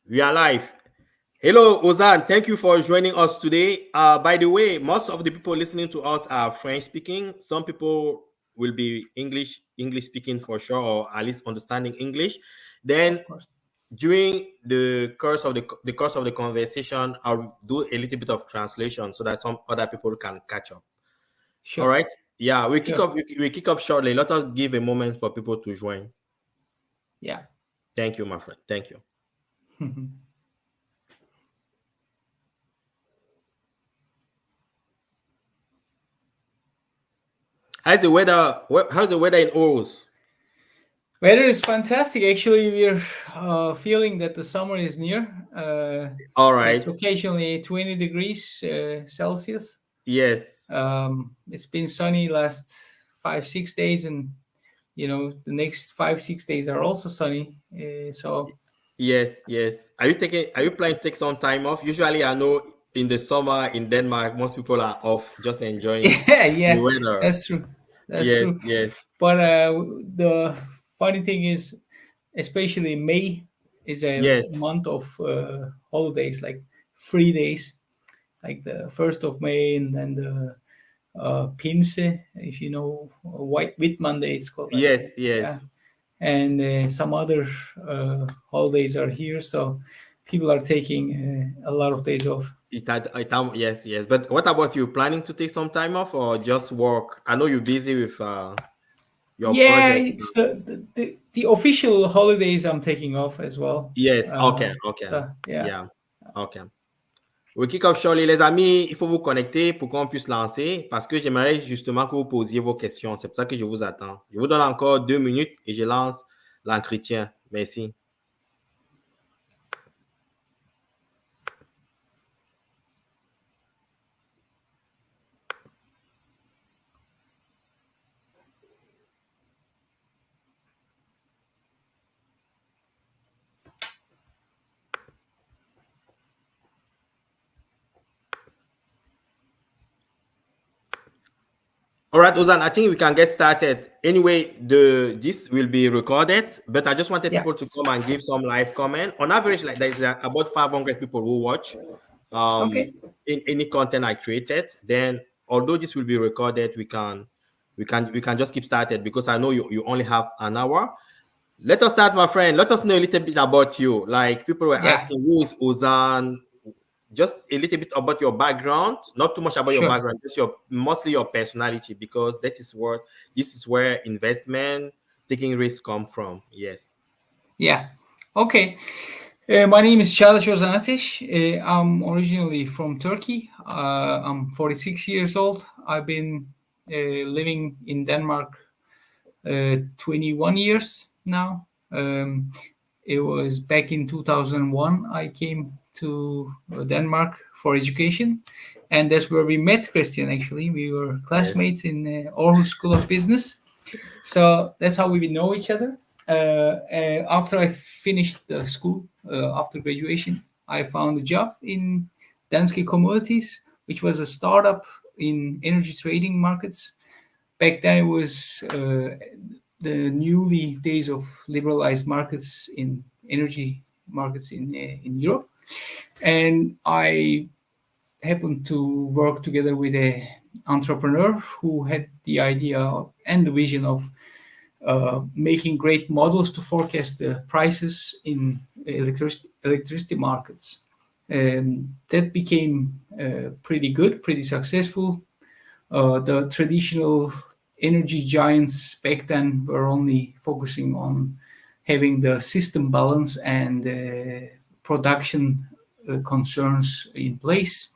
We are live. Hello, Ozan. Thank you for joining us today. By the way, most of the people listening to us are French speaking. Some people will be English speaking for sure, or at least understanding English. Then Of course. during the course of the conversation, I'll do a little bit of translation so that some other people can catch up. All Sure. right. Yeah, we kick Sure. off. We kick off shortly. Let us give a moment for people to join. Yeah. Thank you, my friend. Thank you. How's the weather? How's the weather in Oros? Weather is fantastic. Actually, we're feeling that the summer is near. All It's right. occasionally 20 degrees Celsius. Yes. It's been sunny last 5-6 days, and the next 5-6 days are also sunny. So Yes. Yes. Are you planning to take some time off? Usually, I know in the summer in Denmark, most people are off, just enjoying yeah, the yeah, weather. that's true. That's Yes. true. Yes. But the funny thing is, especially May is a Yes. month of holidays, like 3 days, like the 1st of May, and then the Pinse, if you know, White Monday, it's called like Yes. that. Yeah, Yes. and some other holidays are here, so people are taking a lot of days off. Yes. Yes. But what about you? Planning to take some time off or just work? I know you're busy with your Yeah, project. it's the official holidays I'm taking off as well. Yes. Okay. Okay. So yeah. Yeah. Okay. We kick off shortly, les amis. Il faut vous connecter pour qu'on puisse lancer parce que j'aimerais justement que vous posiez vos questions. C'est pour ça que je vous attends. Je vous donne encore 2 minutes et je lance l'entretien. Merci. All right, Ozan, I think we can get started. Anyway, this will be recorded, but I just wanted Yeah. people to come and give some live comment. On average, like there's about 500 people who watch Okay. in any content I created. Then, although this will be recorded, we can just keep started because I know you only have an hour. Let us start, my friend. Let us know a little bit about you. Like people were Yeah. asking, who is Ozan? Just a little bit about your background, not too much about your Sure. background, just mostly your personality, because this is where investment, taking risks come from. Yes. Yeah. Okay. My name is Ozan Ates. I'm originally from Turkey. I'm 46 years old. I've been living in Denmark 21 years now. It was back in 2001 I came to Denmark for education, and that's where we met Christian. Actually, we were Yes. classmates in Aarhus School of Business, so that's how we know each other. After I finished the school, after graduation, I found a job in Danske Commodities, which was a startup in energy trading markets. Back then, it was the newly days of liberalized markets in energy markets in Europe, and I happened to work together with a entrepreneur who had the idea and the vision of making great models to forecast the prices in electricity markets. And that became pretty good, pretty successful. The traditional energy giants back then were only focusing on having the system balance and production concerns in place.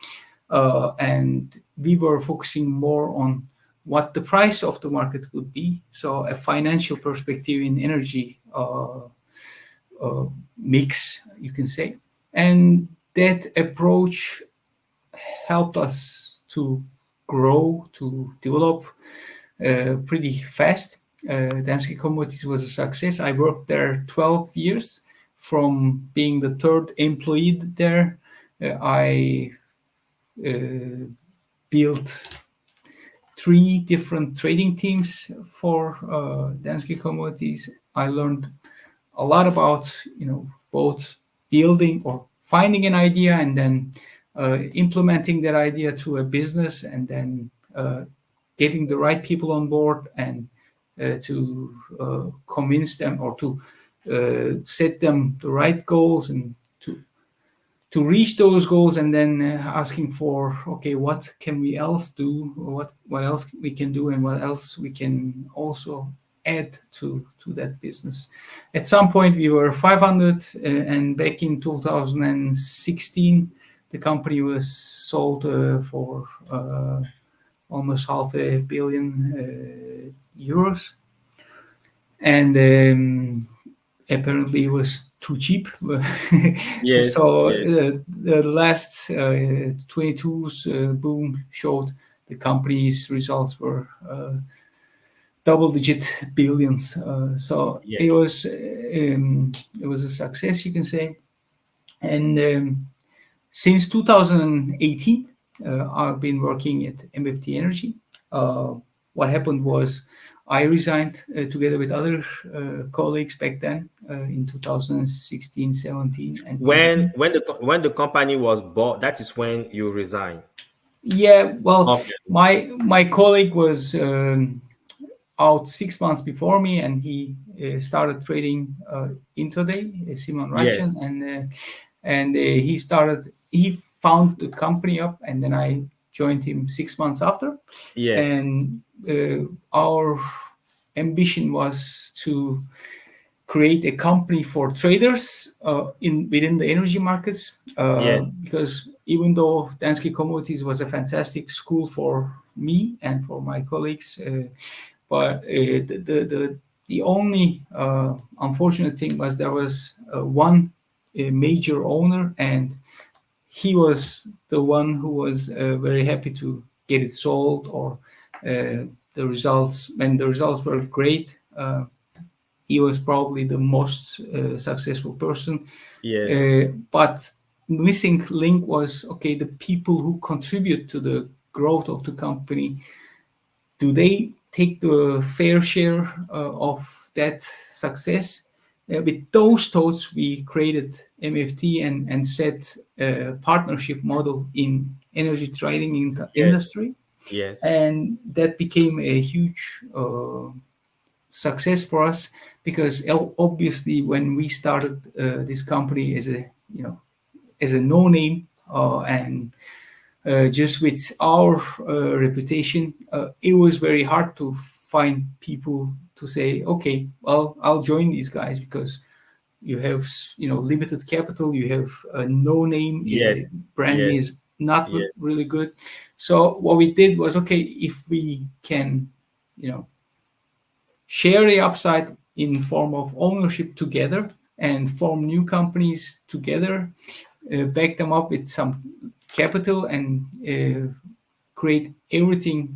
And we were focusing more on what the price of the market could be. So a financial perspective in energy mix, you can say. And that approach helped us to grow, to develop pretty fast. Danske Commodities was a success. I worked there 12 years. From being the third employee there, I built 3 different trading teams for Danske Commodities. I learned a lot about both building or finding an idea and then implementing that idea to a business, and then getting the right people on board and to convince them, or to set them the right goals, and to reach those goals, and then asking for, okay, what can we else do, what else we can do, and what else we can also add to that business. At some point we were 500, and back in 2016 the company was sold for almost €500 million, and apparently it was too cheap. Yes. So yes. the last 22's boom showed the company's results were double-digit billions. So Yes. it was a success, you can say. And since 2018, I've been working at MFT Energy. What happened was I resigned together with other colleagues back then in 2016, 17, and When the company was bought, that is when you resigned. yeah. Well, Okay. my colleague was out 6 months before me, and he started trading intraday, Simon Rajan, Yes. and he found the company up, and then I joined him 6 months after. Yes. And our ambition was to create a company for traders within the energy markets, Yes. because even though Danske Commodities was a fantastic school for me and for my colleagues, but the only unfortunate thing was there was one major owner, and he was the one who was very happy to get it sold, or the results, when the results were great, he was probably the most successful person. Yes. But missing link was, okay, the people who contribute to the growth of the company, do they take the fair share of that success? With those thoughts, we created MFT and set a partnership model in energy trading industry. Yes. And that became a huge success for us, because obviously when we started this company as a no-name, and just with our reputation, it was very hard to find people to say, okay, well, I'll join these guys, because you have limited capital, you have a no-name, Yes. branding Yes. is not Yes. really good. So what we did was, okay, if we can share the upside in form of ownership together and form new companies together, back them up with some capital, and create everything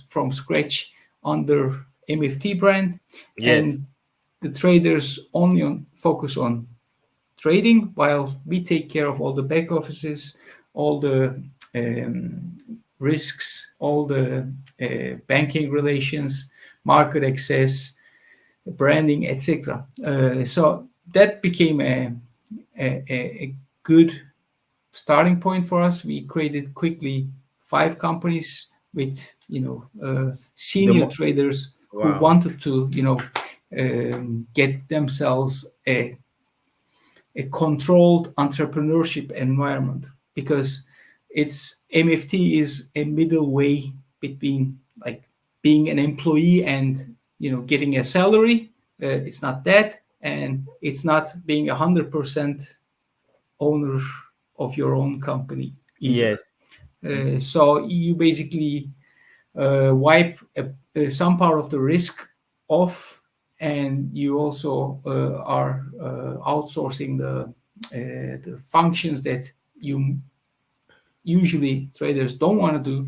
from scratch under MFT brand. Yes. And the traders only focus on trading, while we take care of all the back offices, all the risks, all the banking relations, market access, branding, etc. So that became a good starting point for us. We created quickly 5 companies with senior traders who Wow. wanted to get themselves a controlled entrepreneurship environment, because MFT is a middle way between like being an employee and getting a salary. It's not that, and it's not being 100% owner of your own company either. Yes. So you basically wipe some part of the risk off, and you also are outsourcing the functions that you usually traders don't want to do,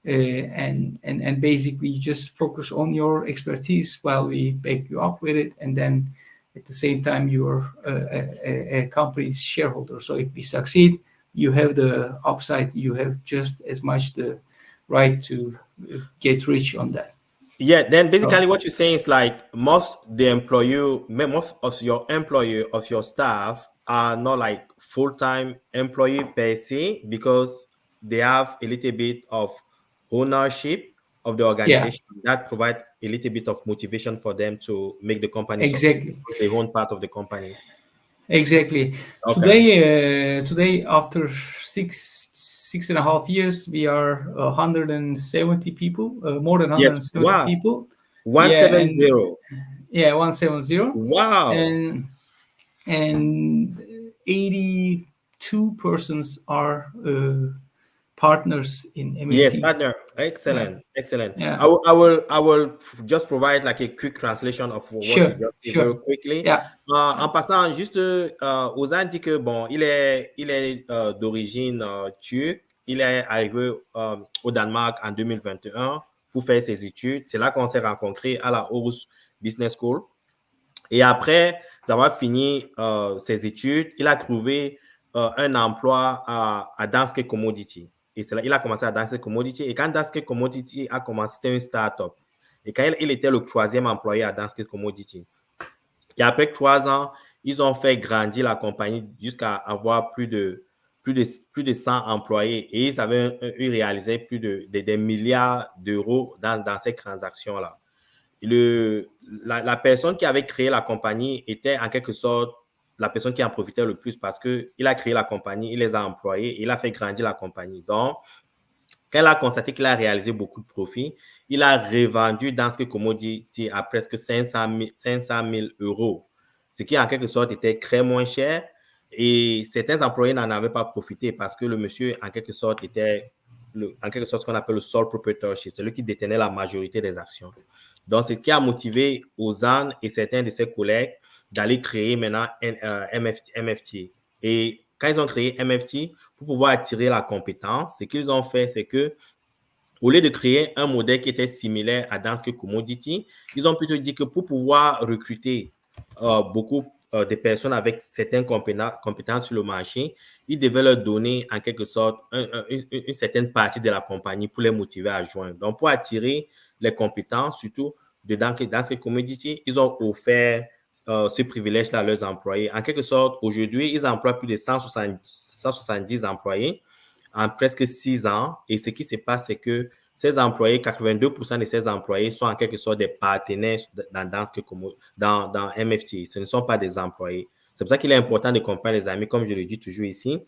and basically just focus on your expertise while we back you up with it, and then at the same time you're a company's shareholder. So if we succeed, you have the upside, you have just as much the right to get rich on that. Yeah, then basically what you're saying is like most of your employee of your staff are not like full-time employee per se, because they have a little bit of ownership of the organization that provide a little bit of motivation for them to make the company succeed. Exactly. They own part of the company. Exactly. Okay. Today, after 6.5 years, we are 170 people, more than Yes. 170 Wow. people. 170. 170, Wow. and 82 persons are partners in Yes, MFT. partner. Excellent. Excellent. Yeah. I will just provide like a quick translation of what you just said very quickly. Yeah. En passant, juste, Ozan dit que bon, il est d'origine turque. Il est arrivé au Danemark en 2021 pour faire ses études. C'est là qu'on s'est rencontrés à la HEURE Business School. Et après avoir fini ses études, il a trouvé un emploi à Danske Commodity. Et c'est là il a commencé à Danske Commodity. Et quand Danske Commodity a commencé, c'était une start-up. Et quand il était le 3e employé à Danske Commodity. Et après 3 ans, ils ont fait grandir la compagnie jusqu'à avoir plus de 100 employés. Et ils avaient réalisé plus des milliards d'euros dans ces transactions-là. La personne qui avait créé la compagnie était en quelque sorte la personne qui en profitait le plus, parce qu'il a créé la compagnie, il les a employés, il a fait grandir la compagnie. Donc, quand il a constaté qu'il a réalisé beaucoup de profits, il a revendu dans ce commodity à presque 500 000 euros, ce qui en quelque sorte était très moins cher. Et certains employés n'en avaient pas profité parce que le monsieur en quelque sorte était ce qu'on appelle le sole proprietorship, c'est lui qui détenait la majorité des actions. Donc, c'est ce qui a motivé Ozan et certains de ses collègues d'aller créer maintenant MFT. Et quand ils ont créé MFT, pour pouvoir attirer la compétence, ce qu'ils ont fait, c'est que au lieu de créer un modèle qui était similaire à Danske Commodity, ils ont plutôt dit que pour pouvoir recruter beaucoup de personnes avec certaines compétences sur le marché, ils devaient leur donner en quelque sorte une certaine partie de la compagnie pour les motiver à joindre. Donc, pour attirer les compétences, surtout dans ces commodities, ils ont offert ce privilège-là à leurs employés. En quelque sorte, aujourd'hui, ils emploient plus de 170 employés en presque 6 ans. Et ce qui se passe, c'est que ces employés, 82% de ces employés sont en quelque sorte des partenaires dans MFT. Ce ne sont pas des employés. C'est pour ça qu'il est important de comprendre, les amis, comme je le dis toujours ici,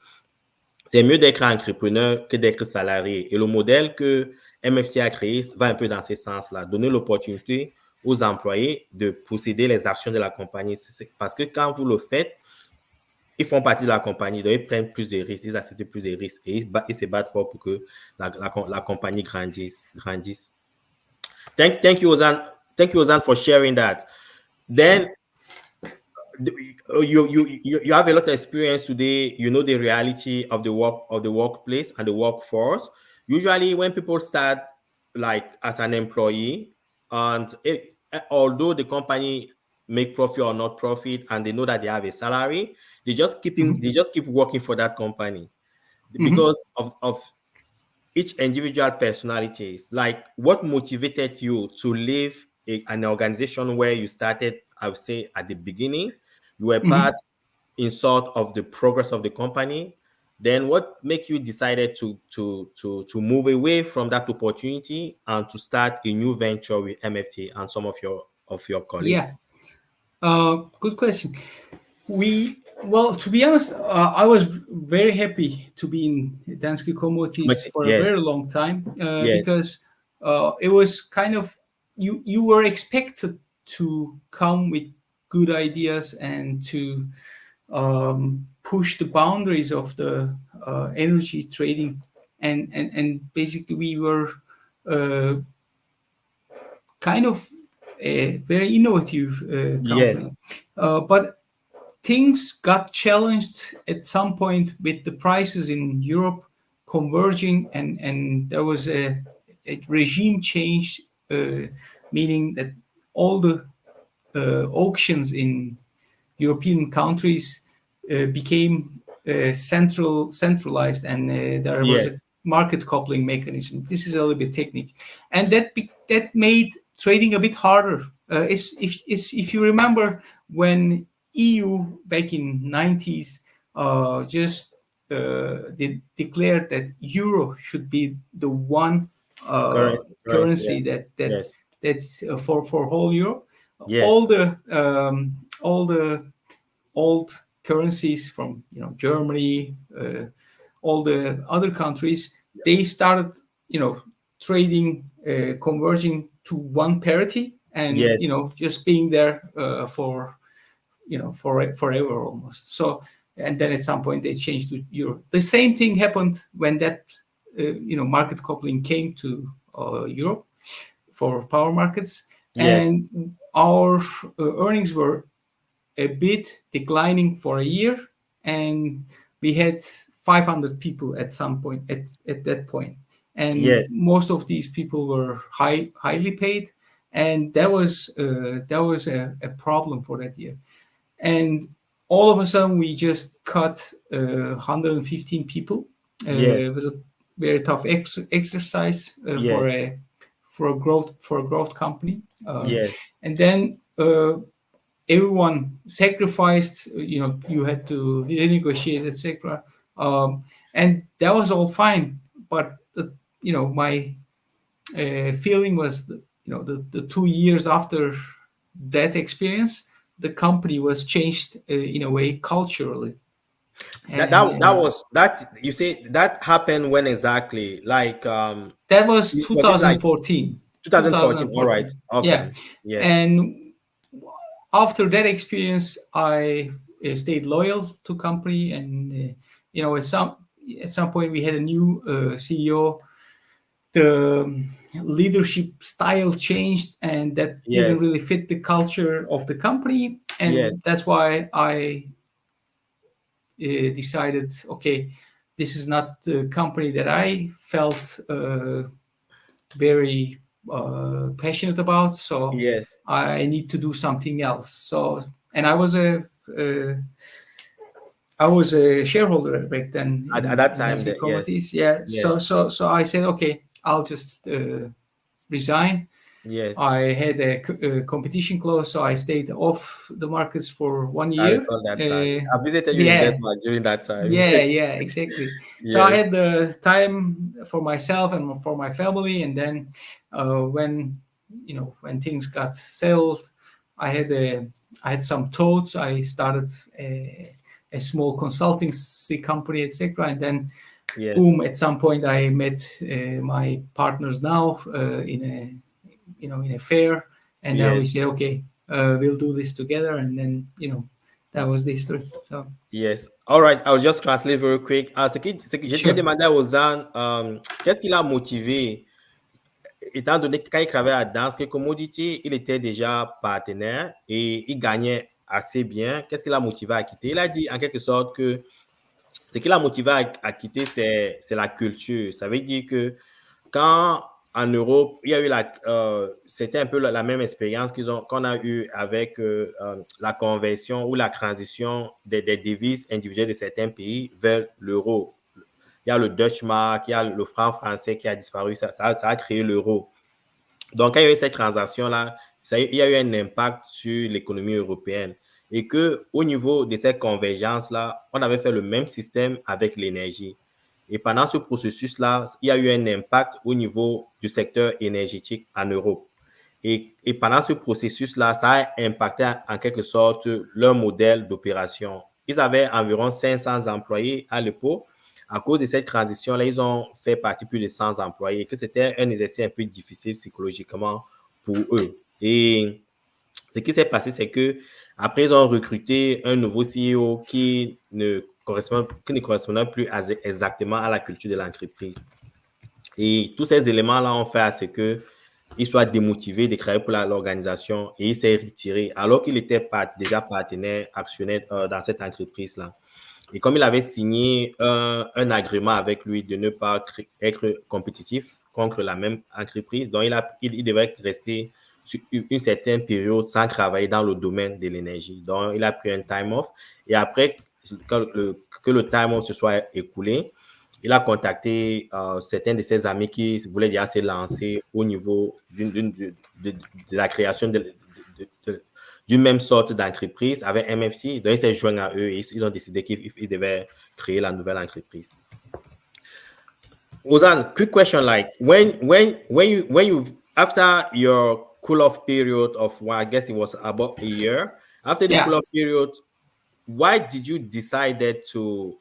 c'est mieux d'être entrepreneur que d'être salarié. Et le modèle que MFT a créé va un peu dans ce sens-là, donner l'opportunité aux employés de posséder les actions de la compagnie. Parce que quand vous le faites, ils font partie de la compagnie, donc ils prennent plus de risques, ils acceptent plus de risques et ils se battent fort pour que la compagnie grandisse. Thank you, Ozan. Thank you, Ozan, for sharing that. Then you have a lot of experience today. You know the reality of the workplace and the workforce. Usually, when people start like as an employee, and although the company make profit or not profit, and they know that they have a salary, they just keep working for that company because of each individual personalities. Like, what motivated you to leave an organization where you started, I would say, at the beginning? You were part in sort of the progress of the company. Then what make you decided to move away from that opportunity and to start a new venture with MFT and some of your colleagues? Yeah. Good question. To be honest, I was very happy to be in Danske Commodities for a very long time because it was kind of, you were expected to come with good ideas and to push the boundaries of the energy trading, and basically we were kind of a very innovative company. But things got challenged at some point with the prices in Europe converging, and there was a regime change, meaning that all the auctions in European countries became centralized, and there was a market coupling mechanism. This is a little bit technical, and that made trading a bit harder. If you remember, when EU back in 90s just they declared that euro should be the one currency that's for whole Europe. Yes. All the old currencies from Germany, all the other countries, they started trading, converging to one parity, and just being there for forever almost. So, and then at some point they changed to euro. The same thing happened when that market coupling came to Europe for power markets, and our earnings were a bit declining for a year, and we had 500 people at some point at that point, and most of these people were highly paid, and that was a problem for that year. And all of a sudden we just cut 115 people. It was a very tough exercise for a growth company. And then everyone sacrificed. You had to renegotiate, etc. And that was all fine. But my feeling was that, the 2 years after that experience, the company was changed in a way culturally. You say that happened when exactly? Like that was 2014. 2014. All right. Okay. Yeah. Yes. And after that experience, I stayed loyal to company, and at some point we had a new CEO. The leadership style changed, and that didn't really fit the culture of the company, and that's why I decided, okay, this is not the company that I felt very passionate about, so I need to do something else. So, and I was a shareholder back then at that time. So I said, okay, I'll just resign. I had a competition clause, so I stayed off the markets for 1 year. I recall that time. I visited you in Denmark during that time. Yeah, exactly. So I had the time for myself and for my family, and then when things got settled, I had some thoughts. I started a small consultancy company, etc. And then, boom! At some point, I met my partners now in a fair, and then we said, okay, we'll do this together, and then that was the history. So all right, I'll just translate very quick. Ce que j'ai demandé à Ozan, qu'est-ce qui l'a motivé, étant donné que quand il travaillait à Danske Commodity, il était déjà partenaire et il gagnait assez bien. Qu'est-ce qui l'a motivé à quitter? Il a dit en quelque sorte que ce qui l'a motivé à quitter, c'est la culture. Ça veut dire que quand en Europe, il y a eu c'était un peu la même expérience qu'on a eu avec la conversion ou la transition des devises individuelles de certains pays vers l'euro. Il y a le Dutch mark, il y a le franc français qui a disparu, ça a créé l'euro. Donc, quand il y a eu cette transaction-là, il y a eu un impact sur l'économie européenne. Et qu'au niveau de cette convergence-là, on avait fait le même système avec l'énergie. Et pendant ce processus-là, il y a eu un impact au niveau du secteur énergétique en Europe. Et pendant ce processus-là, ça a impacté en quelque sorte leur modèle d'opération. Ils avaient environ 500 employés à l'époque. À cause de cette transition-là, ils ont fait partie plus de 100 employés, que c'était un exercice un peu difficile psychologiquement pour eux. Et ce qui s'est passé, c'est que après, ils ont recruté un nouveau CEO qui ne correspondait plus exactement à la culture de l'entreprise. Et tous ces éléments-là ont fait à ce qu'il soit démotivé de travailler pour l'organisation, et il s'est retiré alors qu'il était déjà partenaire, actionnaire dans cette entreprise-là. Et comme il avait signé un agrément avec lui de ne pas être compétitif contre la même entreprise, donc il devait rester sur une certaine période sans travailler dans le domaine de l'énergie. Donc, il a pris un time off. Et après que le time off se soit écoulé, il a contacté certains de ses amis qui voulaient déjà se lancer au niveau de la création d'une même sorte d'entreprise avec MFT. Donc, il s'est joint à eux et ils ont décidé qu'ils devaient créer la nouvelle entreprise. Ozan, quick question: like when you after your cool off period of, well, I guess it was about a year, after the cool off period, why did you decide to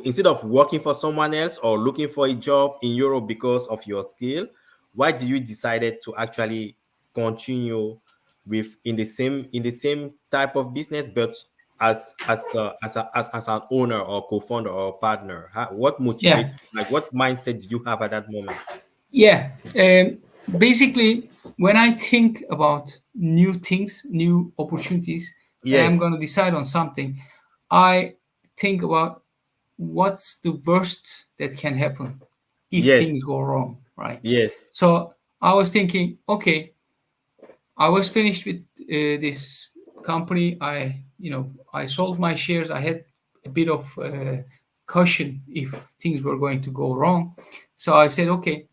instead of working for someone else or looking for a job in Europe because of your skill, why did you decided to actually continue with in the same type of business, but as an owner or co-founder or partner? What motivates, like what mindset did you have at that moment? Yeah. Basically, when I think about new things, new opportunities, and I'm Yes. going to decide on something, I think about what's the worst that can happen if Yes. things go wrong, right? Yes. So I was thinking, okay, I was finished with this company. I sold my shares. I had a bit of caution if things were going to go wrong. So I said, okay,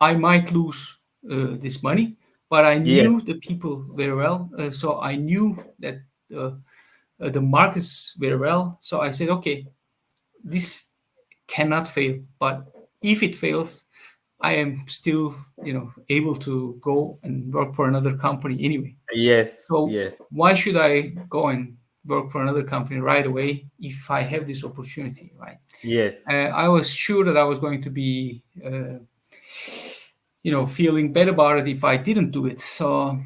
I might lose this money, but I knew Yes. the people very well. So I knew that the markets very well. So I said, okay, this cannot fail. But if it fails, I am still, able to go and work for another company anyway. Yes. So Yes. why should I go and work for another company right away if I have this opportunity, right? Yes. I was sure that I was going to be, feeling bad about it if I didn't do it. So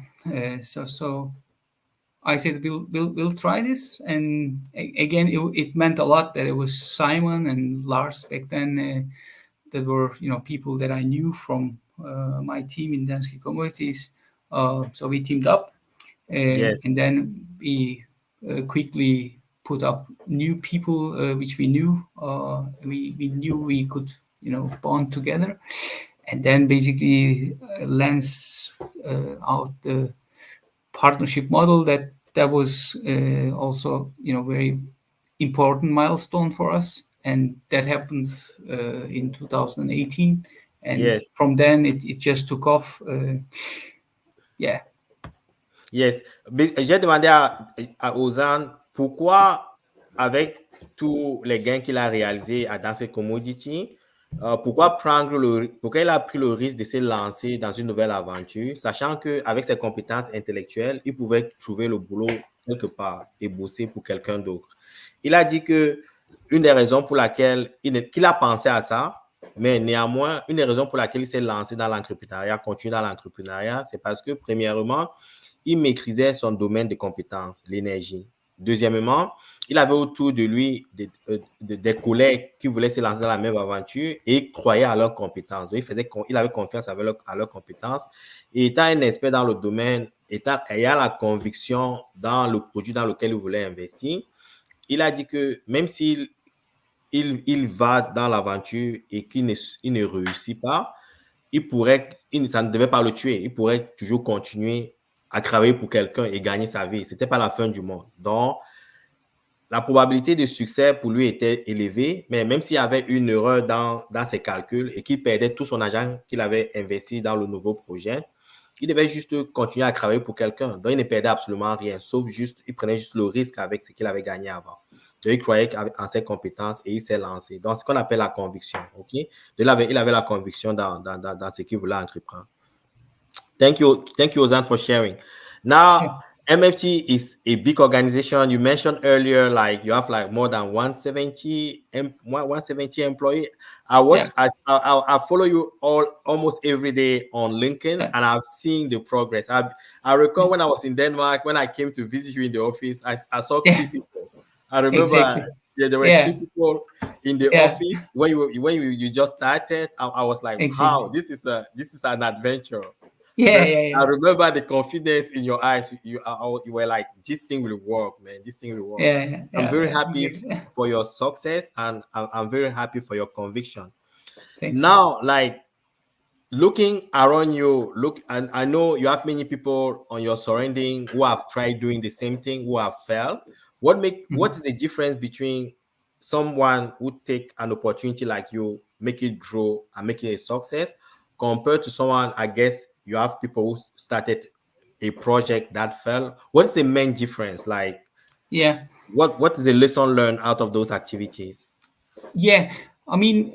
I said we'll try this, and again it meant a lot that it was Simon and Lars back then that were people that I knew from my team in Danske Commodities. So we teamed up, Yes. and then we quickly put up new people which we knew. We knew we could bond together, and then basically lens out the partnership model that was also very important milestone for us, and that happened in 2018, and Yes. from then it just took off. Yeah. Yes. J'ai demandé à Ozan pourquoi, avec tous les gains qu'il a réalisés dans ces commodities, pourquoi il a pris le risque de se lancer dans une nouvelle aventure, sachant qu'avec ses compétences intellectuelles, il pouvait trouver le boulot quelque part et bosser pour quelqu'un d'autre. Il a dit que une des raisons pour laquelle qu'il a pensé à ça, mais néanmoins, une des raisons pour laquelle il s'est lancé dans l'entrepreneuriat, continue dans l'entrepreneuriat, c'est parce que, premièrement, il maîtrisait son domaine de compétences, l'énergie. Deuxièmement, il avait autour de lui des collègues qui voulaient se lancer dans la même aventure et il croyait à leurs compétences. Donc, il avait confiance à leurs compétences. Et étant un expert dans le domaine, ayant la conviction dans le produit dans lequel il voulait investir, il a dit que même s'il va dans l'aventure et qu'il ne réussit pas, ça ne devait pas le tuer. Il pourrait toujours continuer à travailler pour quelqu'un et gagner sa vie. Ce n'était pas la fin du monde. Donc, la probabilité de succès pour lui était élevée, mais même s'il y avait une erreur dans ses calculs et qu'il perdait tout son argent qu'il avait investi dans le nouveau projet, il devait juste continuer à travailler pour quelqu'un. Donc, il ne perdait absolument rien, sauf il prenait juste le risque avec ce qu'il avait gagné avant. Donc, il croyait en ses compétences et il s'est lancé. Donc, ce qu'on appelle la conviction. Okay? Donc, il avait la conviction dans ce qu'il voulait entreprendre. Thank you, Ozan, for sharing. Now, MFT is a big organization. You mentioned earlier, like you have like more than 170 employees. I follow you almost every day on LinkedIn, and I've seen the progress. I recall when I was in Denmark, when I came to visit you in the office, I saw 3 people. I remember there were 3 people in the office when you just started. I was like, wow, this is an adventure. I remember the confidence in your eyes. You were like, this thing will work, man. This thing will work. I'm very happy for your success, and I'm very happy for your conviction. Thanks. Now, like looking around you, and I know you have many people on your surrounding who have tried doing the same thing, who have failed. What is the difference between someone who take an opportunity like you, make it grow and make it a success, compared to someone, I guess you have people who started a project that failed, what's the main difference? Like, Yeah. what is the lesson learned out of those activities? Yeah, I mean,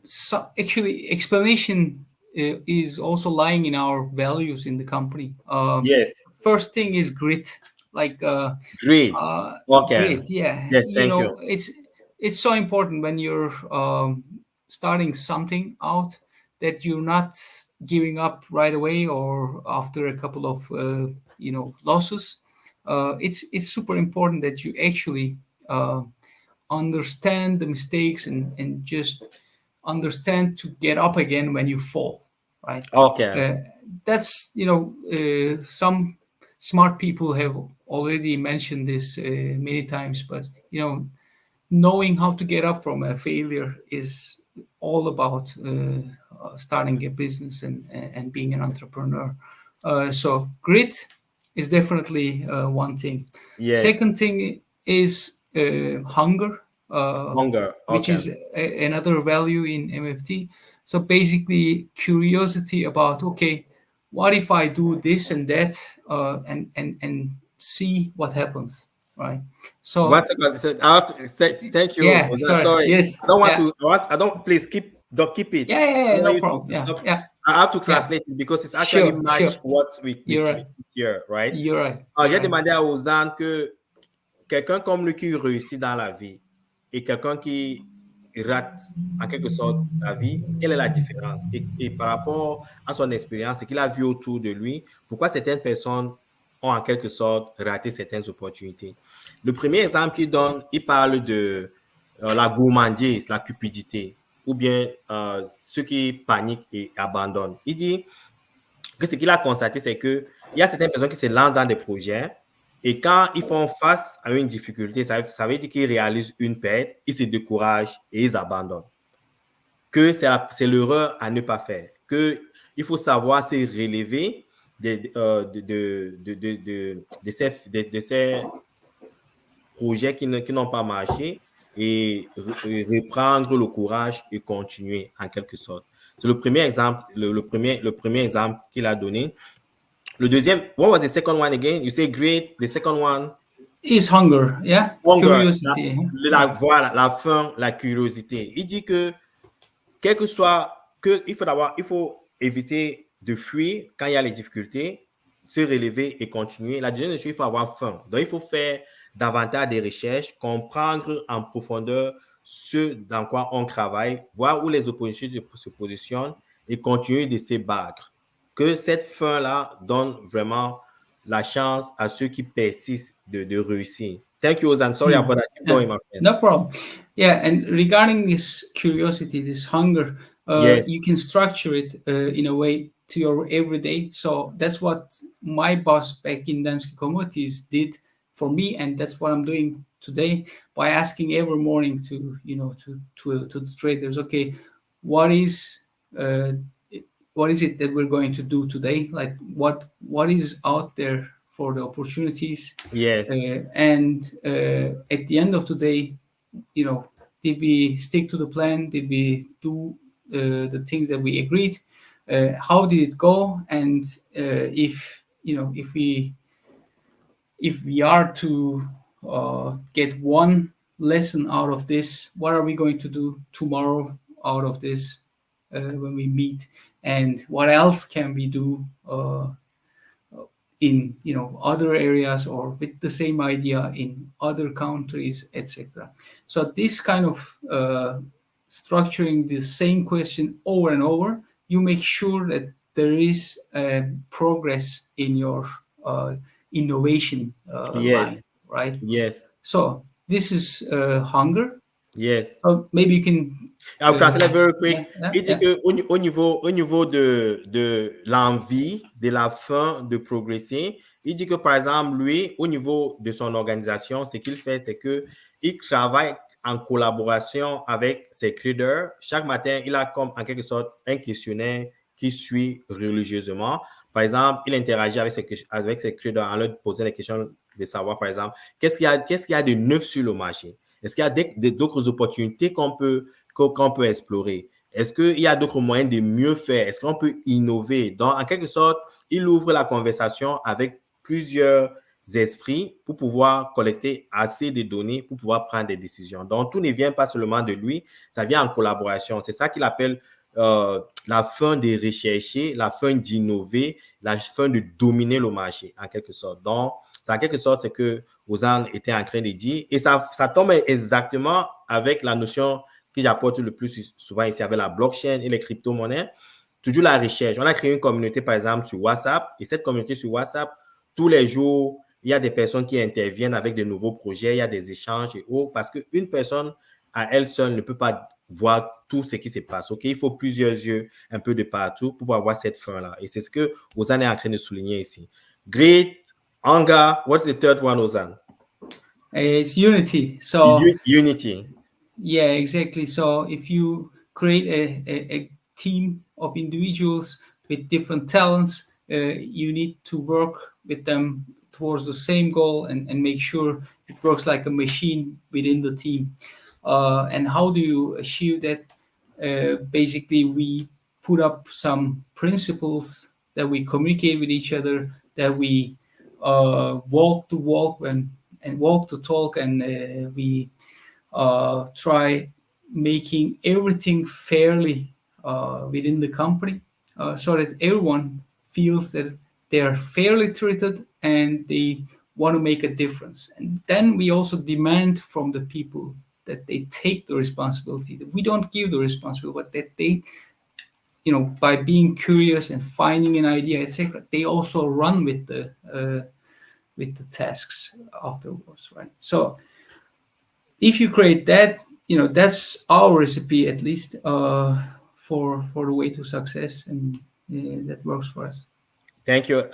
so actually, explanation is also lying in our values in the company. Yes. First thing is grit, like Great. Okay. grit. Yeah, Yes, thank you. it's so important when you're starting something out that you're not giving up right away or after a couple of losses. It's super important that you actually understand the mistakes and just understand to get up again when you fall, right? Okay. That's some smart people have already mentioned this many times, but knowing how to get up from a failure is all about starting a business and being an entrepreneur. So grit is definitely one thing. Yes. Second thing is hunger, Hunger. which Okay. is another value in MFT. So basically, curiosity about, okay, what if I do this and that, and see what happens, right? So One second. So I have to say thank you. yeah, Ozan. sorry, Sorry. yes, I don't want yeah, to. I don't. Please don't keep it. I don't want no you problem, to yeah, stop. yeah, I have to yeah, translate it because it's actually sure, match sure, what we you're right, hear, right? you're right, J'ai you're right. demandé à Ozan que quelqu'un comme lui qui réussit dans la vie et quelqu'un qui rate en quelque sorte sa vie, quelle est la différence? Et par rapport à son expérience et qu'il a vu autour de lui, pourquoi certaines personnes ont en quelque sorte raté certaines opportunités? Le premier exemple qu'il donne, il parle de la gourmandise, la cupidité, ou bien ceux qui paniquent et abandonnent. Il dit que ce qu'il a constaté, c'est qu'il y a certaines personnes qui se lancent dans des projets et quand ils font face à une difficulté, ça veut dire qu'ils réalisent une perte, ils se découragent et ils abandonnent. Que c'est l'erreur à ne pas faire. Qu'il faut savoir se relever de ces projets qui n'ont pas marché et reprendre le courage et continuer en quelque sorte. C'est le premier exemple, le premier exemple qu'il a donné. Le deuxième, what was the second one again? You say great. The second one? Is hunger, yeah, Hunger. curiosity, Voilà, la faim, la curiosité. Il dit que, quel que soit, il faut éviter de fuir quand il y a les difficultés, se relever et continuer. La deuxième chose, il faut avoir faim. Donc, il faut faire davantage des recherches, comprendre en profondeur ce dans quoi on travaille, voir où les oppositions se positionnent et continuer de se battre. Que cette fin-là donne vraiment la chance à ceux qui persistent de réussir. Thank you, Ozan. Sorry about that. Keep going, my friend. No problem. Yeah, and regarding this curiosity, this hunger, Yes. you can structure it in a way to your everyday. So that's what my boss back in Danske Commodities did for me, and that's what I'm doing today by asking every morning to the traders, okay, what is it that we're going to do today? Like what is out there for the opportunities? Yes. And at the end of the day, did we stick to the plan? Did we do the things that we agreed? How did it go? And if we are to get one lesson out of this, what are we going to do tomorrow out of this when we meet? And what else can we do in other areas or with the same idea in other countries, etc. So this kind of structuring the same question over and over, you make sure that there is progress in your innovation line, right? Yes. So this is hunger. Yes. Maybe you can. I'll translate very quick. Il dit Yeah. que au niveau de l'envie, de la faim de progresser, il dit que par exemple, lui, au niveau de son organisation, ce qu'il fait, c'est qu'il travaille en collaboration avec ses traders. Chaque matin, il a comme en quelque sorte un questionnaire qui suit religieusement. Par exemple, il interagit avec ses traders en leur posant des questions de savoir, par exemple, qu'est-ce qu'il y a de neuf sur le marché? Est-ce qu'il y a d'autres opportunités qu'on peut explorer? Est-ce qu'il y a d'autres moyens de mieux faire? Est-ce qu'on peut innover? Donc, en quelque sorte, il ouvre la conversation avec plusieurs esprits pour pouvoir collecter assez de données pour pouvoir prendre des décisions. Donc, tout ne vient pas seulement de lui, ça vient en collaboration. C'est ça qu'il appelle la fin de rechercher, la fin d'innover, la fin de dominer le marché, en quelque sorte. Donc, c'est en quelque sorte ce que Ozan était en train de dire. Et ça tombe exactement avec la notion que j'apporte le plus souvent ici avec la blockchain et les crypto-monnaies. Toujours la recherche. On a créé une communauté, par exemple, sur WhatsApp. Et cette communauté sur WhatsApp, tous les jours, il y a des personnes qui interviennent avec de nouveaux projets, il y a des échanges et autres, parce qu'une personne à elle seule ne peut pas voir tout ce qui se passe. Okay? Il faut plusieurs yeux un peu de partout pour pouvoir voir cette fin-là. Et c'est ce que Ozan est en train de souligner ici. Great, anger, what's the third one, Ozan? It's unity. So unity. Yeah, exactly. So if you create a team of individuals with different talents, you need to work with them towards the same goal and make sure it works like a machine within the team. And how do you achieve that? Basically, we put up some principles that we communicate with each other, that we walk to walk and walk to talk, and we try making everything fairly within the company, so that everyone feels that they are fairly treated and they want to make a difference. And then we also demand from the people that they take the responsibility, that we don't give the responsibility, but that they, by being curious and finding an idea, etc., they also run with the tasks afterwards, right? So if you create that, that's our recipe, at least, for the way to success, and that works for us. Thank you.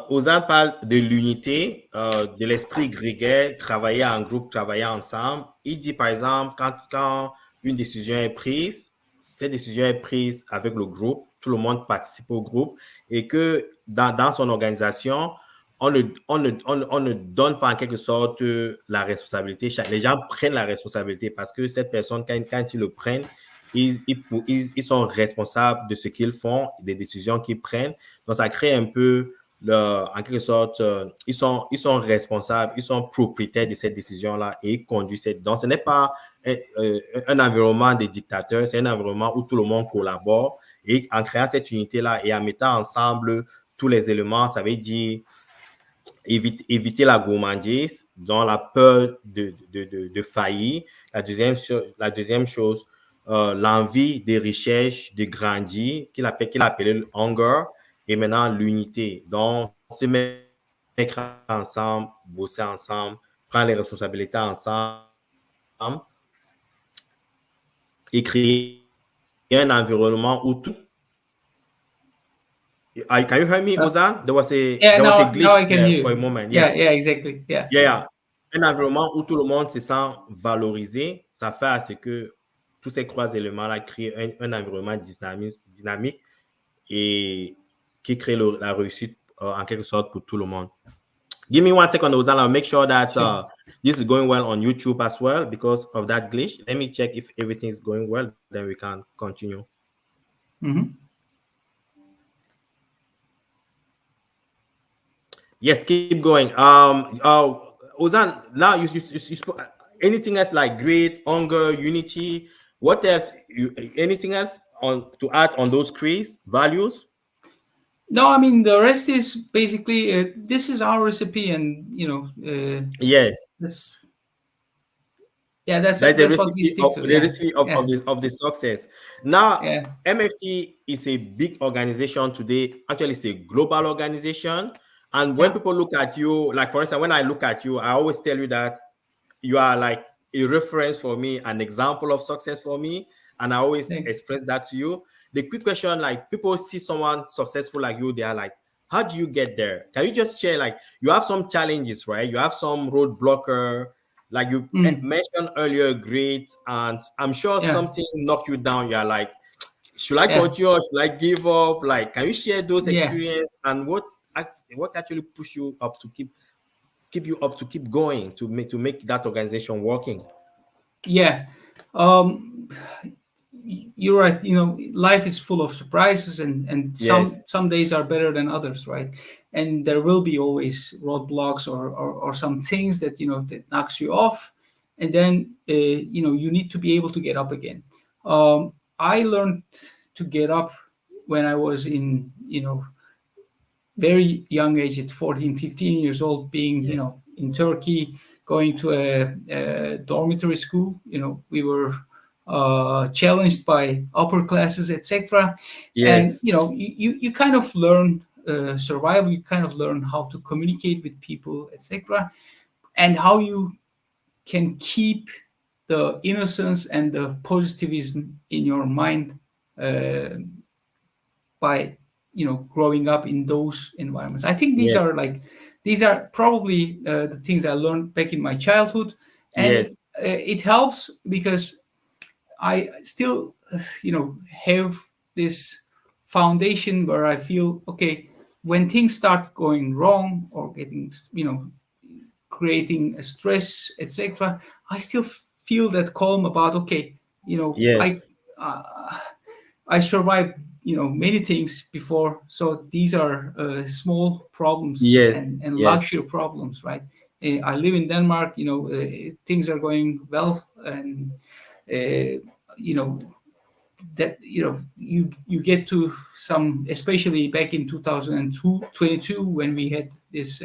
Ozan parle de l'unité, de l'esprit grégaire, travailler en groupe, travailler ensemble. Il dit, par exemple, quand une décision est prise, cette décision est prise avec le groupe, tout le monde participe au groupe, et que dans son organisation, on ne donne pas en quelque sorte la responsabilité. Les gens prennent la responsabilité parce que cette personne, quand ils le prennent, ils sont responsables de ce qu'ils font, des décisions qu'ils prennent. Donc, ça crée un peu, en quelque sorte, ils sont responsables, ils sont propriétaires de cette décision-là et ils conduisent cette. Donc, ce n'est pas un environnement de dictateurs, c'est un environnement où tout le monde collabore. Et en créant cette unité-là et en mettant ensemble tous les éléments, ça veut dire éviter la gourmandise, dont la peur de faillir. La deuxième chose, l'envie de recherche, de grandir, qu'il a appelé le hunger, et maintenant l'unité. Donc, se mettre ensemble, bosser ensemble, prendre les responsabilités ensemble et créer un environnement où tout. Can you hear me, Ozan? There was a glitch there for a moment. Yeah, exactly. Yeah. Un environnement où tout le monde se sent valorisé, ça fait à ce que tous ces trois éléments-là créent un environnement dynamique et qui crée la réussite en quelque sorte pour tout le monde. Give me 1 second, Ozan. I'll make sure that this is going well on YouTube as well because of that glitch. Let me check if everything is going well, then we can continue. Mm-hmm. Yes, keep going. Ozan, now you spoke anything else like great, hunger, unity. What else? Anything else to add on those values? No, I mean the rest is basically this is our recipe, and yes, that's what we stick to. The recipe of the success. Now, MFT is a big organization today. Actually, it's a global organization. And when people look at you, like for instance, when I look at you, I always tell you that you are like a reference for me, an example of success for me. And I always express that to you. The quick question, like people see someone successful like you, they are like, how do you get there? Can you just share, like you have some challenges, right? You have some roadblocker, like you mentioned earlier, great. And I'm sure something knocked you down. You're like, should I continue or should I give up? Like, can you share those experiences and what actually push you up to keep you up to keep going to make that organization working? you're right. You know, life is full of surprises, and Yes. some days are better than others, right? And there will be always roadblocks or some things that, you know, that knocks you off, and then you know, you need to be able to get up again. I learned to get up when I was in, you know, very young age, at 14, 15 years old, being, you know, in Turkey, going to a dormitory school. You know, we were challenged by upper classes, etc. And, Yes. you know, you kind of learn survival, you kind of learn how to communicate with people, etc. And how you can keep the innocence and the positivism in your mind by, you know, growing up in those environments. I think Yes. these are probably the things I learned back in my childhood, and Yes. it helps because I still, you know, have this foundation where I feel, okay, when things start going wrong or getting, you know, creating a stress, etc., I still feel that calm about, okay, you know, Yes. I survived, you know, many things before, so these are small problems Yes. and Yes. luxury problems, right? I live in Denmark, you know, things are going well, and you know, that, you know, you get to some, especially back in 2022 when we had this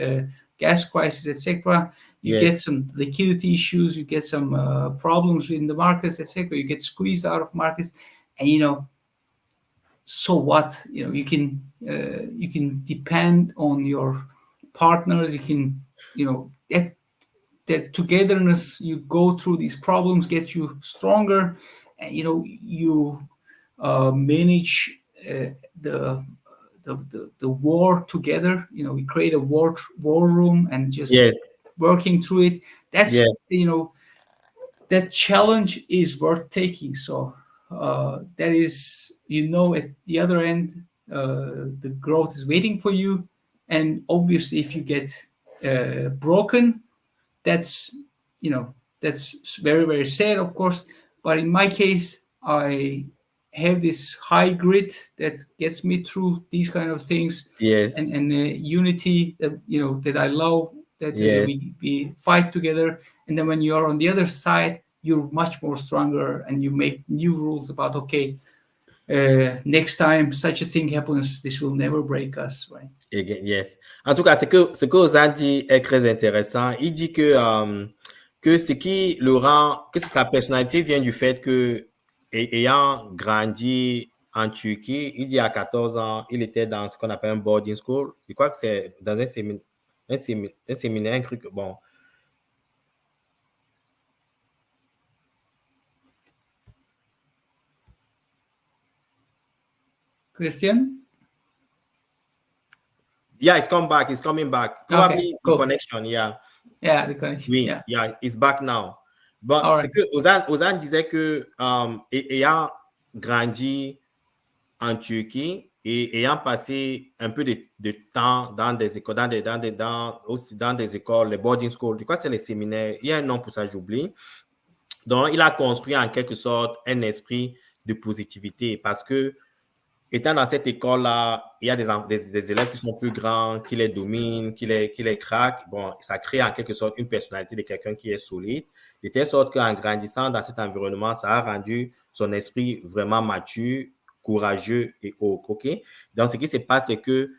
gas crisis, etc. You get Yes. some liquidity issues, you get some problems in the markets, etc. You get squeezed out of markets, and, you know, so what, you know, you can depend on your partners, you can, you know, that togetherness, you go through these problems, gets you stronger, and, you know, you manage the, the war together. You know, we create a war room and just Yes. working through it. That's, Yes. you know, that challenge is worth taking. So that is, you know, at the other end, the growth is waiting for you. And obviously, if you get broken, that's, you know, that's very, very sad, of course. But in my case, I have this high grit that gets me through these kind of things, Yes. and unity that, you know, that I love, that Yes. we fight together. And then when you are on the other side, you're much more stronger, and you make new rules about, okay, next time such a thing happens, this will never break us, right? Yes. En tout cas, ce que Ozan dit est très intéressant. Il dit que ce qui le rend, que sa personnalité vient du fait que, ayant grandi en Turquie, il dit à 14 ans, il était dans ce qu'on appelle un boarding school. Je crois que c'est dans un séminaire, un truc, bon. Christian? Yeah, it's come back. It's coming back. Probably Okay, the cool. connection, yeah. Yeah, the connection. Oui, Yeah. yeah, it's back now. Bon, All c'est right. que Ozan disait que, ayant grandi en Turquie et ayant passé un peu de temps dans des écoles, aussi dans des écoles, les boarding schools, je crois que c'est les séminaires, il y a un nom pour ça, j'oublie. Donc, il a construit en quelque sorte un esprit de positivité parce que, étant dans cette école-là, il y a des élèves qui sont plus grands, qui les dominent, qui les craquent. Bon, ça crée en quelque sorte une personnalité de quelqu'un qui est solide, de telle sorte qu'en grandissant dans cet environnement, ça a rendu son esprit vraiment mature, courageux et haut. OK? Donc, ce qui se passe, c'est que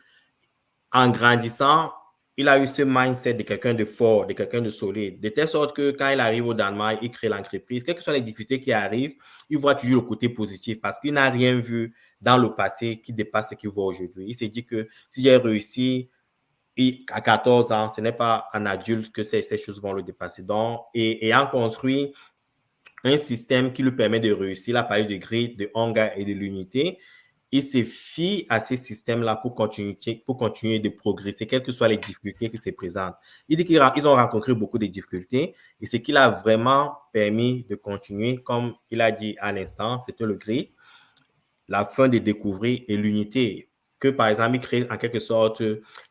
en grandissant, il a eu ce mindset de quelqu'un de fort, de quelqu'un de solide, de telle sorte que quand il arrive au Danemark, il crée l'entreprise. Quelles que soient les difficultés qui arrivent, il voit toujours le côté positif parce qu'il n'a rien vu dans le passé qui dépasse ce qu'il voit aujourd'hui. Il s'est dit que si j'ai réussi à 14 ans, ce n'est pas en adulte que ces choses vont le dépasser. Donc, et ayant construit un système qui lui permet de réussir, il a parlé de grit, de hunger et de l'unité. Il se fie à ces systèmes-là pour continuer de progresser, quelles que soient les difficultés qui se présentent. Il dit qu'ils ont rencontré beaucoup de difficultés et ce qui l'a vraiment permis de continuer, comme il a dit à l'instant, c'était le grit, la fin de découvrir et l'unité. Que par exemple, il crée en quelque sorte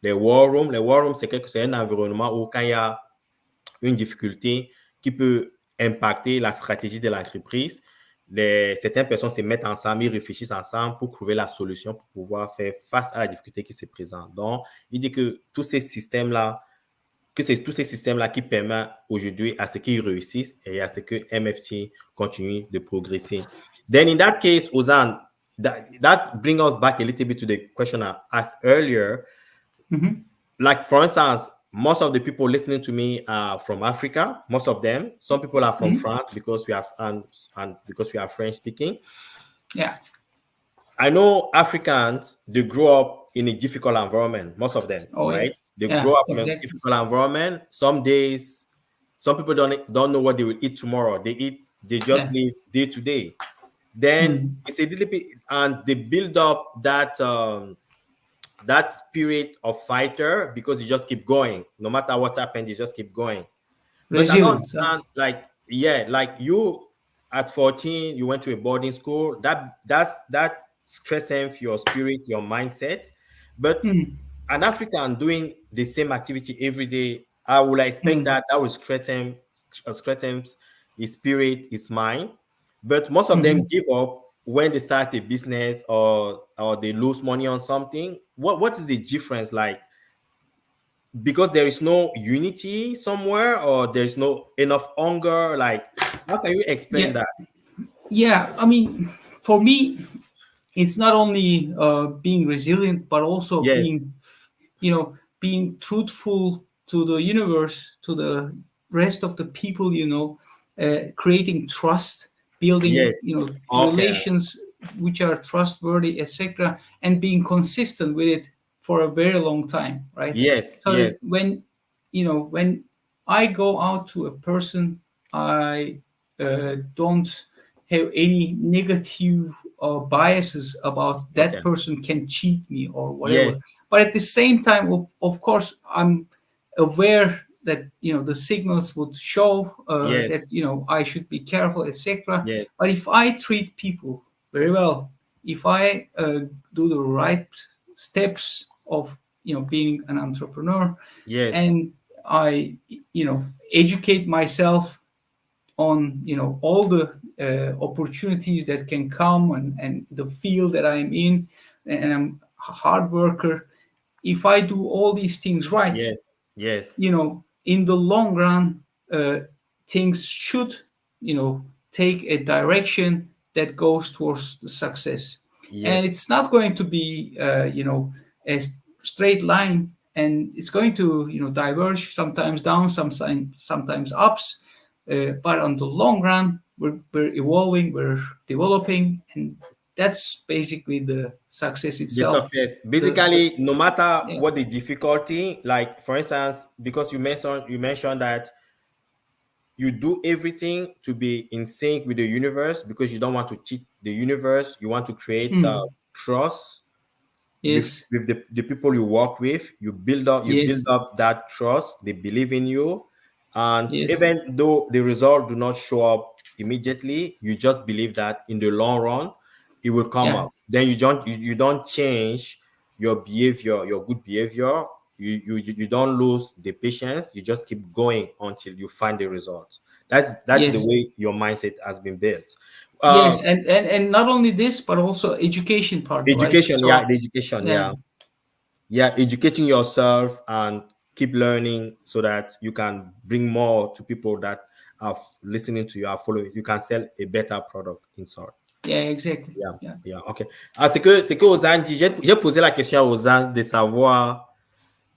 les war rooms. Les war rooms, c'est un environnement où quand il y a une difficulté qui peut impacter la stratégie de l'entreprise, certaines personnes se mettent ensemble, ils réfléchissent ensemble pour trouver la solution pour pouvoir faire face à la difficulté qui se présente. Donc, il dit que tous ces systèmes-là, c'est tous ces systèmes-là qui permettent aujourd'hui à ce qu'ils réussissent et à ce que MFT continue de progresser. Then in that case, Ozan, that brings us back a little bit to the question I asked earlier. Like, for instance, most of the people listening to me are from Africa. Most of them. Some people are from France because we have and because we are French speaking. Yeah. I know Africans, they grow up in a difficult environment, most of them, right? They grow up in a difficult environment. Some days, some people don't know what they will eat tomorrow. They just live day to day. Then it's a little bit, and they build up that that spirit of fighter because you just keep going. No matter what happens, you just keep going. Resilience. But I don't understand, like you at 14, you went to a boarding school. That strengthens your spirit, your mindset. But an African doing the same activity every day, I would expect that will strengthen his spirit, his mind. But most of them give up when they start a business or they lose money on something. What is the difference like? Because there is no unity somewhere, or there's no enough hunger? Like, how can you explain that? Yeah, I mean, for me, it's not only being resilient, but also being, being truthful to the universe, to the rest of the people, creating trust, building, relations which are trustworthy, etc., and being consistent with it for a very long time, right? So when I go out to a person, I don't have any negative biases about that person can cheat me or whatever. But at the same time, of course, I'm aware that the signals would show that I should be careful, etc. But if I treat people very well, if I do the right steps of being an entrepreneur, and I educate myself on all the opportunities that can come and the field that I'm in, and I'm a hard worker. If I do all these things right, in the long run, things should take a direction that goes towards the success. And it's not going to be a straight line, and it's going to diverge, sometimes down, sometimes ups. But on the long run, we're evolving, we're developing, and that's basically the success itself. The success. Basically, no matter what the difficulty, like for instance, because you mentioned that you do everything to be in sync with the universe because you don't want to cheat the universe. You want to create trust with the people you work with. You build up that trust. They believe in you. And even though the result do not show up immediately, you just believe that in the long run, it will come up. Then you don't change your behavior, your good behavior. You don't lose the patience. You just keep going until you find the results. That's the way your mindset has been built. And not only this, but also education part. Education, right? The education, educating yourself and keep learning so that you can bring more to people that are listening to you, are following. You can sell a better product in short. Exactly. Ok. Ah, c'est que Ozan dit, j'ai posé la question à Ozan de savoir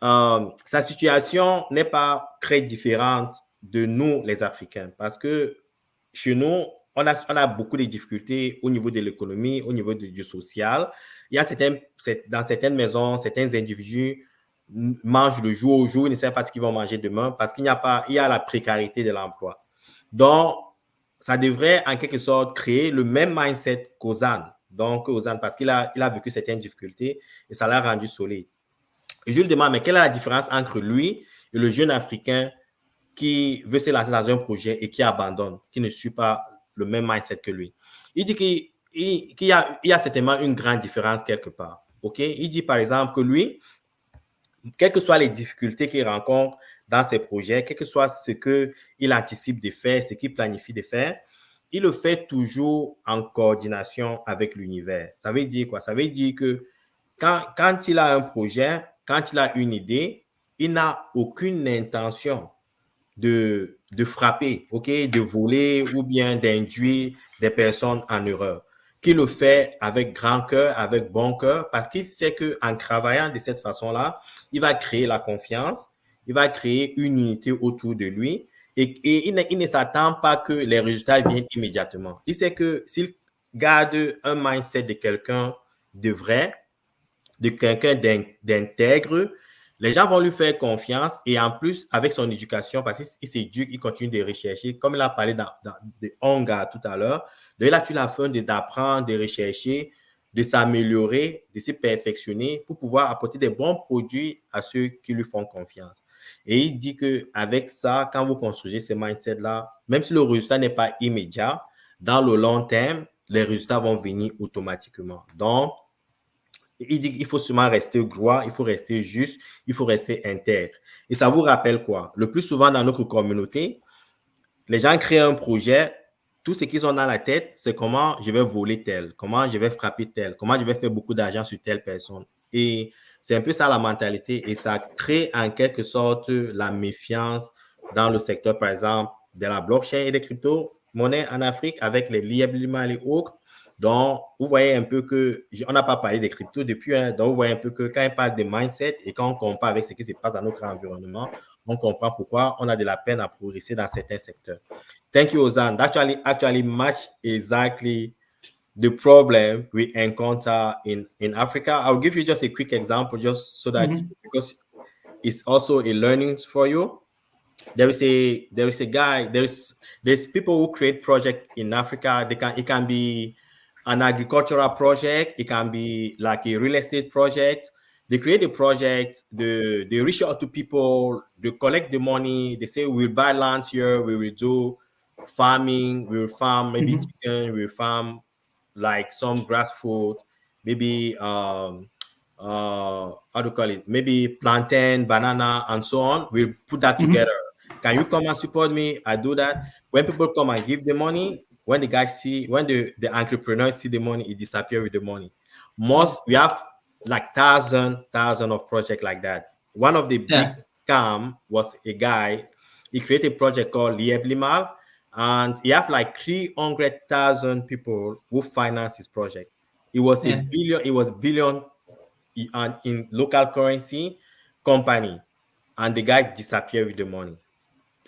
sa situation n'est pas très différente de nous, les Africains, parce que chez nous, on a beaucoup de difficultés au niveau de l'économie, au niveau du social. Il y a dans certaines maisons, certains individus mangent le jour au jour, ils ne savent pas ce qu'ils vont manger demain parce qu'il y a la précarité de l'emploi. Donc, ça devrait en quelque sorte créer le même mindset qu'Ozan. Donc, Ozan, parce qu'il a vécu certaines difficultés et ça l'a rendu solide. Et je lui demande, mais quelle est la différence entre lui et le jeune Africain qui veut se lancer dans un projet et qui abandonne, qui ne suit pas le même mindset que lui? Il dit qu'il y a certainement une grande différence quelque part. Il dit par exemple que lui, quelles que soient les difficultés qu'il rencontre dans ses projets, quel que soit ce qu'il anticipe de faire, ce qu'il planifie de faire, il le fait toujours en coordination avec l'univers. Ça veut dire quoi? Ça veut dire que quand il a un projet, quand il a une idée, il n'a aucune intention de frapper, de voler ou bien d'induire des personnes en erreur. Qu'il le fait avec grand cœur, avec bon cœur, parce qu'il sait qu'en travaillant de cette façon-là, il va créer la confiance, il va créer une unité autour de lui et il ne s'attend pas que les résultats viennent immédiatement. Il sait que s'il garde un mindset de quelqu'un de vrai, de quelqu'un d'intègre, les gens vont lui faire confiance et en plus, avec son éducation, parce qu'il s'éduque, il continue de rechercher, comme il a parlé de Onga tout à l'heure, il a eu la fin d'apprendre, de rechercher, de s'améliorer, de se perfectionner pour pouvoir apporter des bons produits à ceux qui lui font confiance. Et il dit qu'avec ça, quand vous construisez ce mindset-là, même si le résultat n'est pas immédiat, dans le long terme, les résultats vont venir automatiquement. Donc, il dit qu'il faut seulement rester droit, il faut rester juste, il faut rester intègre. Et ça vous rappelle quoi? Le plus souvent dans notre communauté, les gens créent un projet, tout ce qu'ils ont dans la tête, c'est comment je vais voler tel, comment je vais frapper tel, comment je vais faire beaucoup d'argent sur telle personne. Et c'est un peu ça la mentalité et ça crée en quelque sorte la méfiance dans le secteur, par exemple, de la blockchain et des crypto-monnaies en Afrique avec les liablement et autres. Donc, vous voyez un peu que, on n'a pas parlé des cryptos depuis, donc vous voyez un peu que quand on parle de mindset et quand on compare avec ce qui se passe dans notre environnement, on comprend pourquoi on a de la peine à progresser dans certains secteurs. Thank you, Ozan. That actually match exactly the problem we encounter in Africa. I'll give you just a quick example just so that because it's also a learning for you. There's a guy, there's people who create project in Africa. It can be an agricultural project, it can be like a real estate project. They create a project, they reach out to people, they collect the money, they say we'll buy land here, we will do farming, we will farm maybe chicken, we will farm like some grass food, maybe how do you call it? Maybe plantain, banana, and so on. We'll put that together. Can you come and support me? I do that. When people come and give the money, when the guys see, when the entrepreneurs see the money, it disappears with the money. We have like thousands of projects like that. One of the big scam was a guy, he created a project called Lieblimal, and he have like 300,000 people who finance his project. It was a billion in local currency company, and the guy disappeared with the money.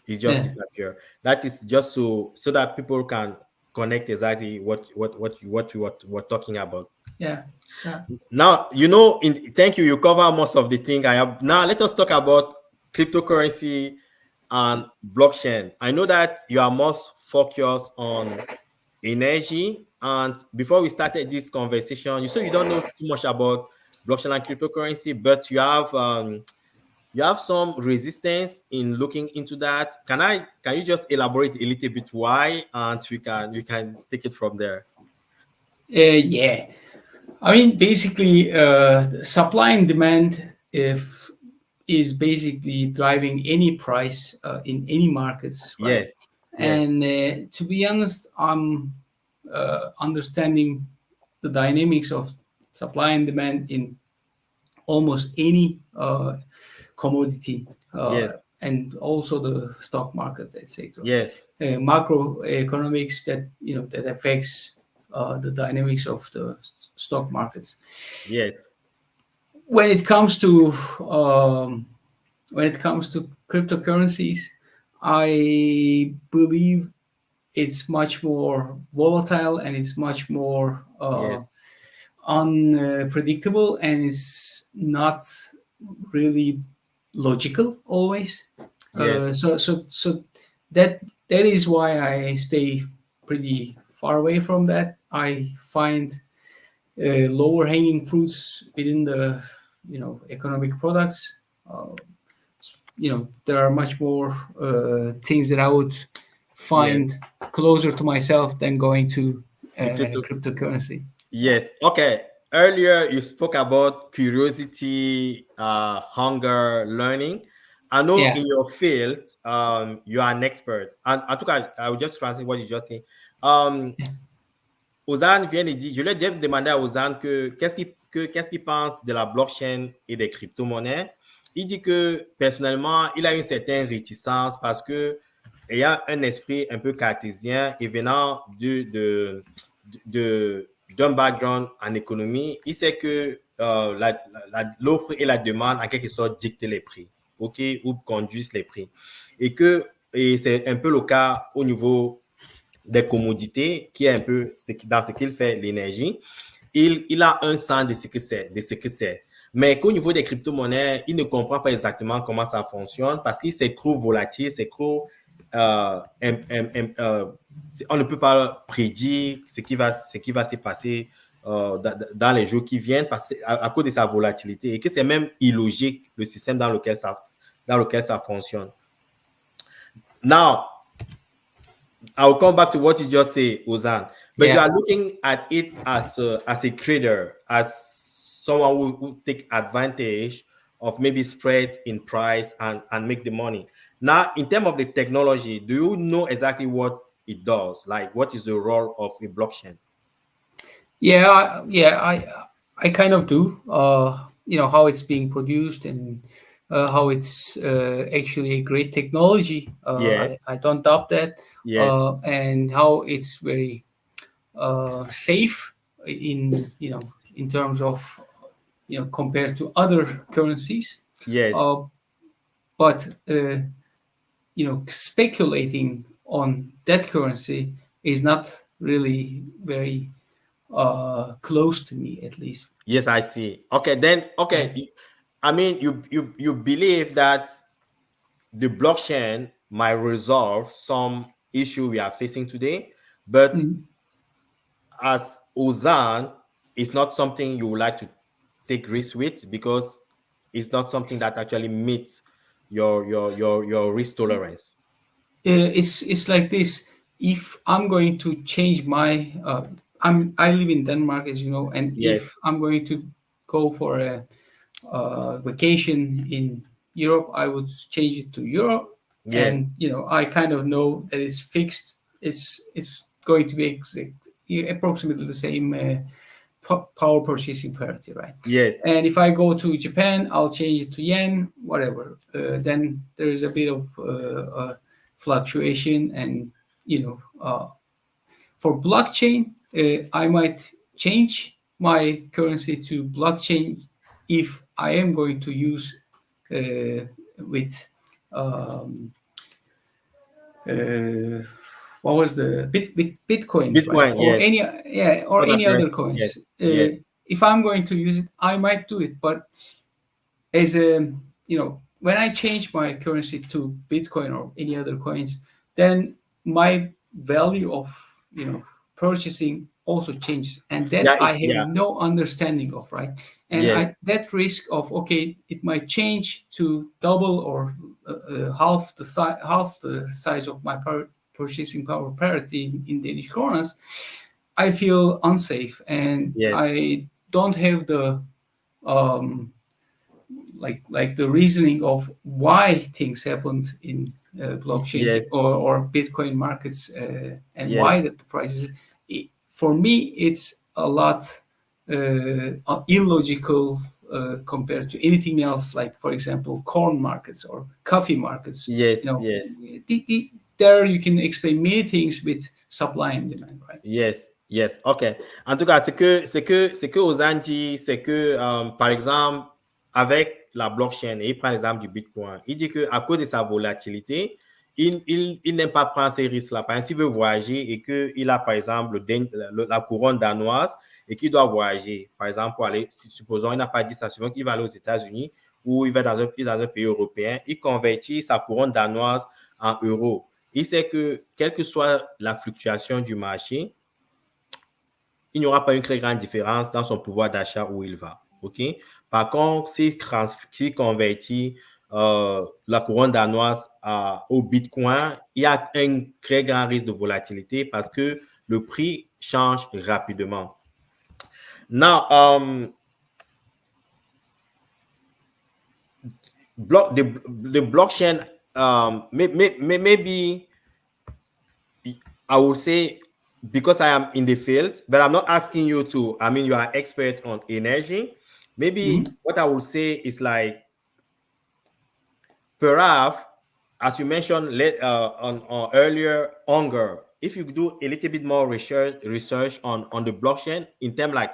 He just disappeared. That is just so that people can connect exactly what we're talking about. Yeah. Now, thank you. You cover most of the thing I have. Now, let us talk about cryptocurrency and blockchain. I know that you are most focused on energy. And before we started this conversation, you don't know too much about blockchain and cryptocurrency, but you have some resistance in looking into that. Can you just elaborate a little bit why, and we can take it from there? Yeah. I mean, basically, supply and demand is basically driving any price in any markets. Right? Yes. And to be honest, I'm understanding the dynamics of supply and demand in almost any commodity. And also the stock markets, etc. Yes. Macroeconomics that affects the dynamics of the stock markets. Yes. When it comes to cryptocurrencies, I believe it's much more volatile and it's much more unpredictable, and it's not really logical always. So that is why I stay pretty far away from that. I find lower hanging fruits within the economic products. There are much more things that I would find closer to myself than going to cryptocurrency. Yes. Okay. Earlier you spoke about curiosity, hunger, learning, I know Yeah. in your field, you are an expert. En tout cas, I will just translate what you just said. Ozan vient de dire, je lui ai demandé à Ozan qu'est-ce qu'il pense de la blockchain et des crypto-monnaies. Il dit que personnellement, il a une certaine réticence parce que ayant un esprit un peu cartésien et venant d'un background en économie, il sait que l'offre et la demande en quelque sorte dictent les prix, ok, ou conduisent les prix. Et c'est un peu le cas au niveau des commodités, qui est un peu dans ce qu'il fait, l'énergie. Il a un sens de ce que c'est. Mais qu'au niveau des crypto-monnaies, il ne comprend pas exactement comment ça fonctionne parce qu'il c'est trop volatile, c'est trop... on ne peut pas prédire ce qui va se passer dans les jours qui viennent à cause de sa volatilité et que c'est même illogique le système dans lequel ça fonctionne. Now, I'll come back to what you just say, Ozan. But you are looking at it as a trader, as someone who take advantage of maybe spread in price and make the money. Now, in terms of the technology, do you know exactly what it does? Like, what is the role of a blockchain? I kind of do. How it's being produced and how it's actually a great technology. Yes. I don't doubt that. Yes. And how it's very safe in terms of compared to other currencies. Yes. But speculating on that currency is not really very close to me, at least. Yes, I see. Okay, then I mean, you believe that the blockchain might resolve some issue we are facing today, but as Ozan, it's not something you would like to take risks with because it's not something that actually meets your risk tolerance. It's like this. If I'm going to change my, I live in Denmark, as you know, and Yes. if I'm going to go for a vacation in Europe, I would change it to Euro. Yes. And I kind of know that it's fixed. It's going to be approximately the same power purchasing parity, right? Yes. And if I go to Japan, I'll change it to yen, whatever. Then there is a bit of fluctuation, and for blockchain, I might change my currency to blockchain if I am going to use with what was the Bitcoin, right? Or yes. any other coins. Yes. If I'm going to use it, I might do it. But as when I change my currency to Bitcoin or any other coins, then my value of purchasing also changes, and that I have no understanding of, right? And that risk of it might change to double or half the size of my purchasing power parity in Danish kronas, I feel unsafe, and I don't have the like the reasoning of why things happened in blockchain or Bitcoin markets and why that the prices. For me, it's a lot illogical compared to anything else, like, for example, corn markets or coffee markets. There you can explain many things with supply and demand, right? Yes. OK. En tout cas, ce que Ozan dit, c'est que, par exemple, avec la blockchain, et il prend l'exemple du Bitcoin, il dit qu'à cause de sa volatilité, il n'aime pas prendre ces risques-là. Par exemple, s'il veut voyager et qu'il a, par exemple, la couronne danoise et qu'il doit voyager, par exemple, pour aller, supposons, il n'a pas dit ça souvent, qu'il va aller aux États-Unis ou il va dans un pays européen, il convertit sa couronne danoise en euros. Il sait que, quelle que soit la fluctuation du marché, il n'y aura pas une très grande différence dans son pouvoir d'achat où il va. OK? Par contre, s'il convertit la couronne danoise au Bitcoin, il y a un très grand risque de volatilité parce que le prix change rapidement. Now, the blockchain, maybe I would say, because I am in the field, but I'm not asking you to. I mean, you are expert on energy. Maybe what I would say is like, perhaps, as you mentioned on earlier, hunger. If you do a little bit more research on the blockchain, in terms like,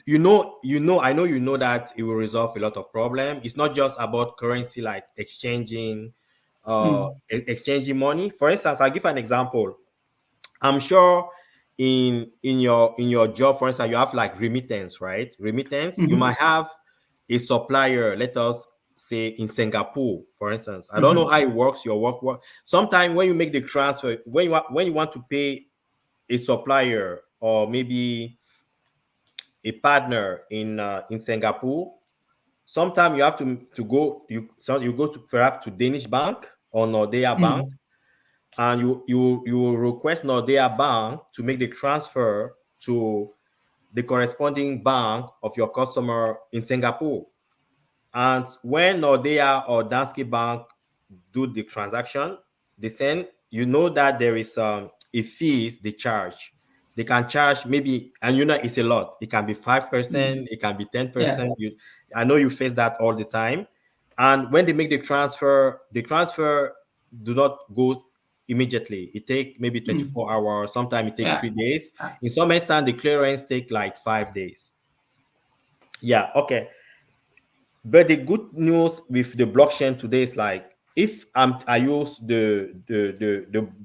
I know that it will resolve a lot of problems. It's not just about currency, like exchanging money. For instance, I'll give an example. I'm sure in your job, for instance, you have like remittance, right? Remittance. You might have a supplier, let us say in Singapore, for instance. I don't know how it works, your work. Sometimes when you make the transfer, when you want to pay a supplier or maybe a partner in Singapore, sometimes you have to go, you go to perhaps to Danish bank or Nordea bank, and you will request Nordea bank to make the transfer to the corresponding bank of your customer in Singapore. And when Nordea or Danske Bank do the transaction, they send, that there is a fees they charge. They can charge maybe, and it's a lot. It can be 5%, it can be 10%. I know you face that all the time. And when they make the transfer do not go immediately. It take maybe 24 hours. Sometimes it take 3 days. In some instance, the clearance take like 5 days. Yeah, okay. But the good news with the blockchain today is like, if I use the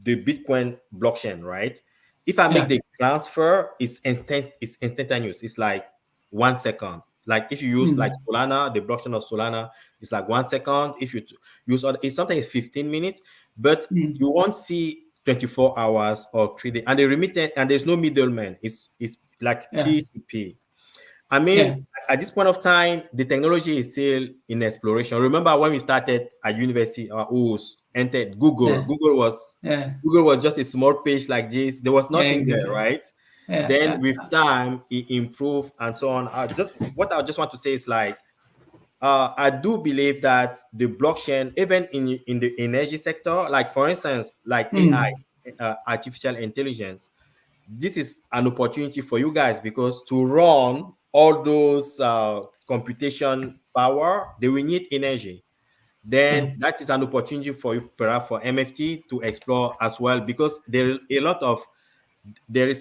Bitcoin blockchain, right? If I make the transfer, it's instantaneous. It's like 1 second. Like if you use like Solana, the blockchain of Solana, it's like 1 second. If you use it's sometimes 15 minutes, but you won't see 24 hours or 3 days. And the remittance, and there's no middleman. It's like P2P. I mean, at this point of time, the technology is still in exploration. Remember when we started at university, entered Google. Google was just a small page like this. There was nothing there, right? Then with time, it improved and so on. I just want to say is like, I do believe that the blockchain, even in the energy sector, like for instance, like AI, artificial intelligence, this is an opportunity for you guys, because to run all those computation power, they will need energy. Then that is an opportunity for you, perhaps for MFT, to explore as well, because there is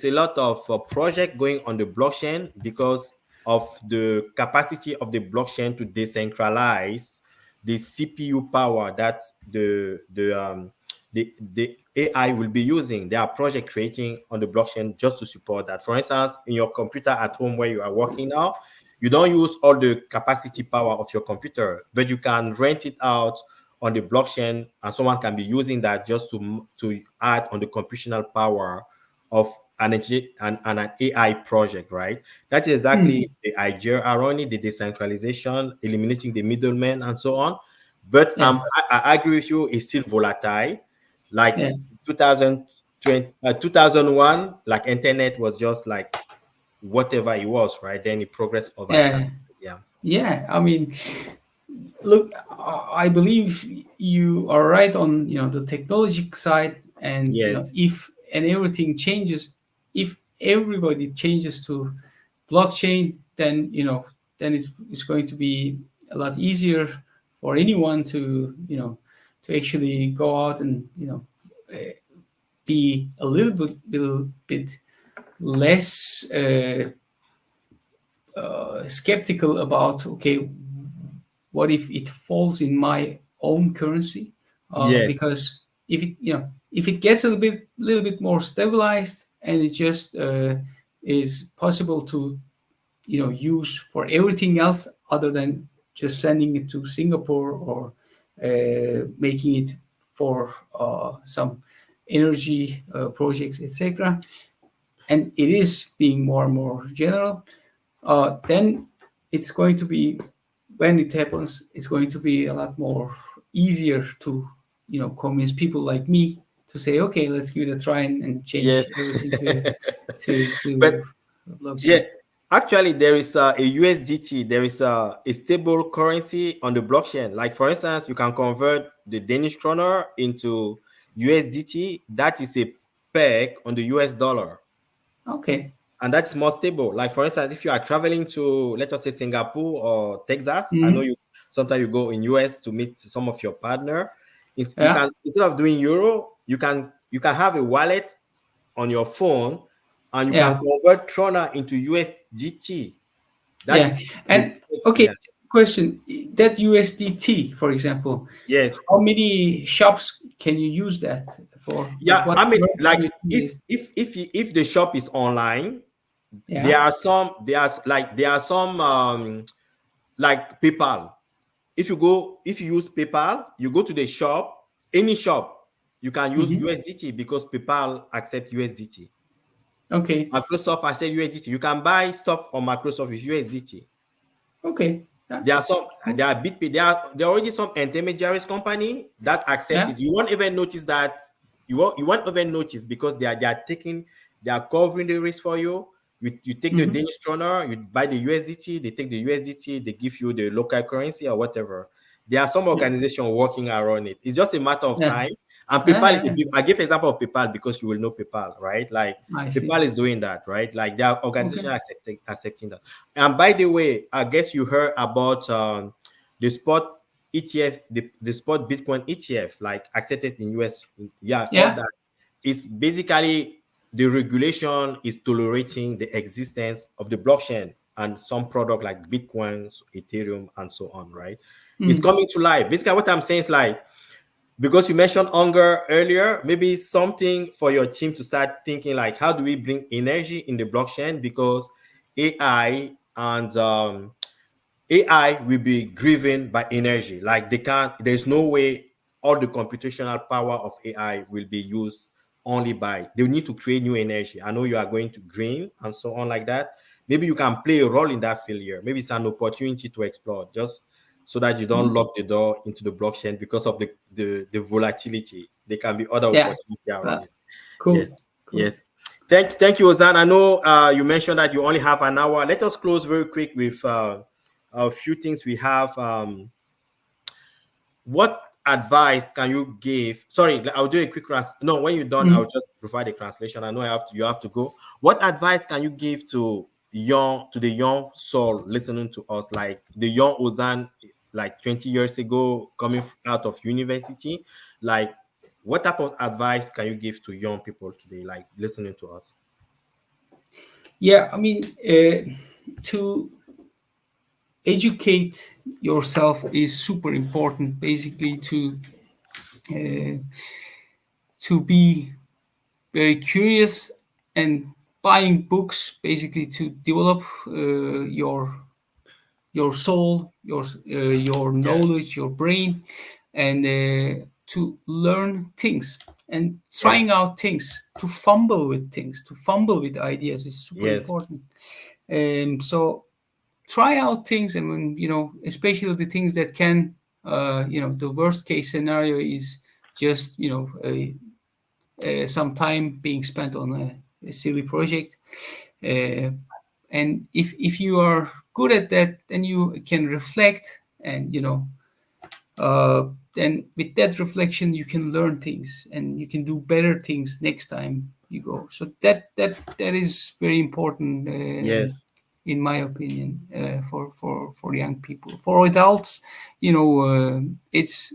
a lot of project going on the blockchain because of the capacity of the blockchain to decentralize the CPU power that the AI will be using. There are projects creating on the blockchain just to support that. For instance, in your computer at home where you are working now, you don't use all the capacity power of your computer, but you can rent it out on the blockchain, and someone can be using that just to add on the computational power of an AI project, right? That is exactly the idea around it, the decentralization, eliminating the middlemen and so on. But I agree with you, it's still volatile. Like 2001, like internet was just like whatever it was, right? Then it progressed over time. Yeah. I mean, look, I believe you are right on the technology side, and if everything changes, if everybody changes to blockchain, then then it's going to be a lot easier for anyone to to actually go out and be a little bit less skeptical about, okay, what if it falls in my own currency? Because if it gets a little bit more stabilized, and it just is possible to use for everything else other than just sending it to Singapore, or making it for some energy projects, etc., and it is being more and more general, then it's going to be, when it happens, it's going to be a lot more easier to convince people like me to say, okay, let's give it a try and change everything to But blockchain. Actually, there is a USDT. There is a stable currency on the blockchain. Like for instance, you can convert the Danish kroner into USDT. That is a peg on the US dollar, Okay. and that's more stable. Like for instance, if you are traveling to, let us say, Singapore or Texas, I know Mhm. you sometimes you go in US to meet some of your partner. If you Yeah. can, instead of doing euro, you can have a wallet on your phone, and you can Yeah. convert kroner into USDT. That Yeah. is the, And okay, yeah. question, that USDT, for example, Yes. how many shops can you use that for? Like Yeah. what I mean, can like you do if this? if the shop is online, Yeah. there are some like PayPal. If you use PayPal, you go to the shop, any shop, you can use Hmm. USDT because PayPal accept USDT. Okay. Microsoft accept USDT. You can buy stuff on Microsoft with USDT. Okay. Yeah. There are some, there are big, there are already some intermediaries company that accept Yeah. it. You won't even notice that. You won't even notice because they are covering the risk for you. You take the Hmm. Danish kroner, you buy the USDT, they take the USDT, they give you the local currency or whatever. There are some Yeah. organizations working around it. It's just a matter of Yeah. time. And Yeah. PayPal Yeah. is a Yeah. big, I give example of PayPal because you will know PayPal, right? Like I see. PayPal is doing that, right? Like there are organizations Okay. accepting that. And by the way, I guess you heard about the spot ETF, the spot Bitcoin ETF, like accepted in US. Yeah, all Yeah. that is basically the regulation is tolerating the existence of the blockchain and some product like Bitcoins, Ethereum, and so on, right? It's Mm. coming to life. Basically, what I'm saying is like, because you mentioned hunger earlier, maybe something for your team to start thinking like, how do we bring energy in the blockchain? Because AI and AI will be driven by energy. Like they can't, there's no way all the computational power of AI will be used only by, they need to create new energy. I know you are going to green and so on like that. Maybe you can play a role in that failure. Maybe it's an opportunity to explore just so that you don't Mm. lock the door into the blockchain because of the volatility. There can be other Yeah. opportunity around it. Cool. Yes. Cool. Yes. Thank you, Ozan. I know you mentioned that you only have an hour. Let us close very quick with a few things we have. What advice can you give? Sorry, I'll do a quick no, when you're done, I'll Mm. just provide a translation. I know you have to go. What advice can you give to the young soul listening to us, like the young Ozan, like 20 years ago, coming out of university? Like, what type of advice can you give to young people today, like listening to us? Yeah. I mean, to educate yourself is super important. Basically, uh, to be very curious and buying books, basically to develop your soul, your Yes, knowledge, your brain, and to learn things and trying yes, out things, to fumble with things, to fumble with ideas is super yes, important. And so try out things, and when especially the things that can, the worst case scenario is just some time being spent on a silly project. Uh, and if you are good at that, then you can reflect, and then with that reflection you can learn things and you can do better things next time you go. So that is very important, yes, in my opinion, for young people. For adults, it's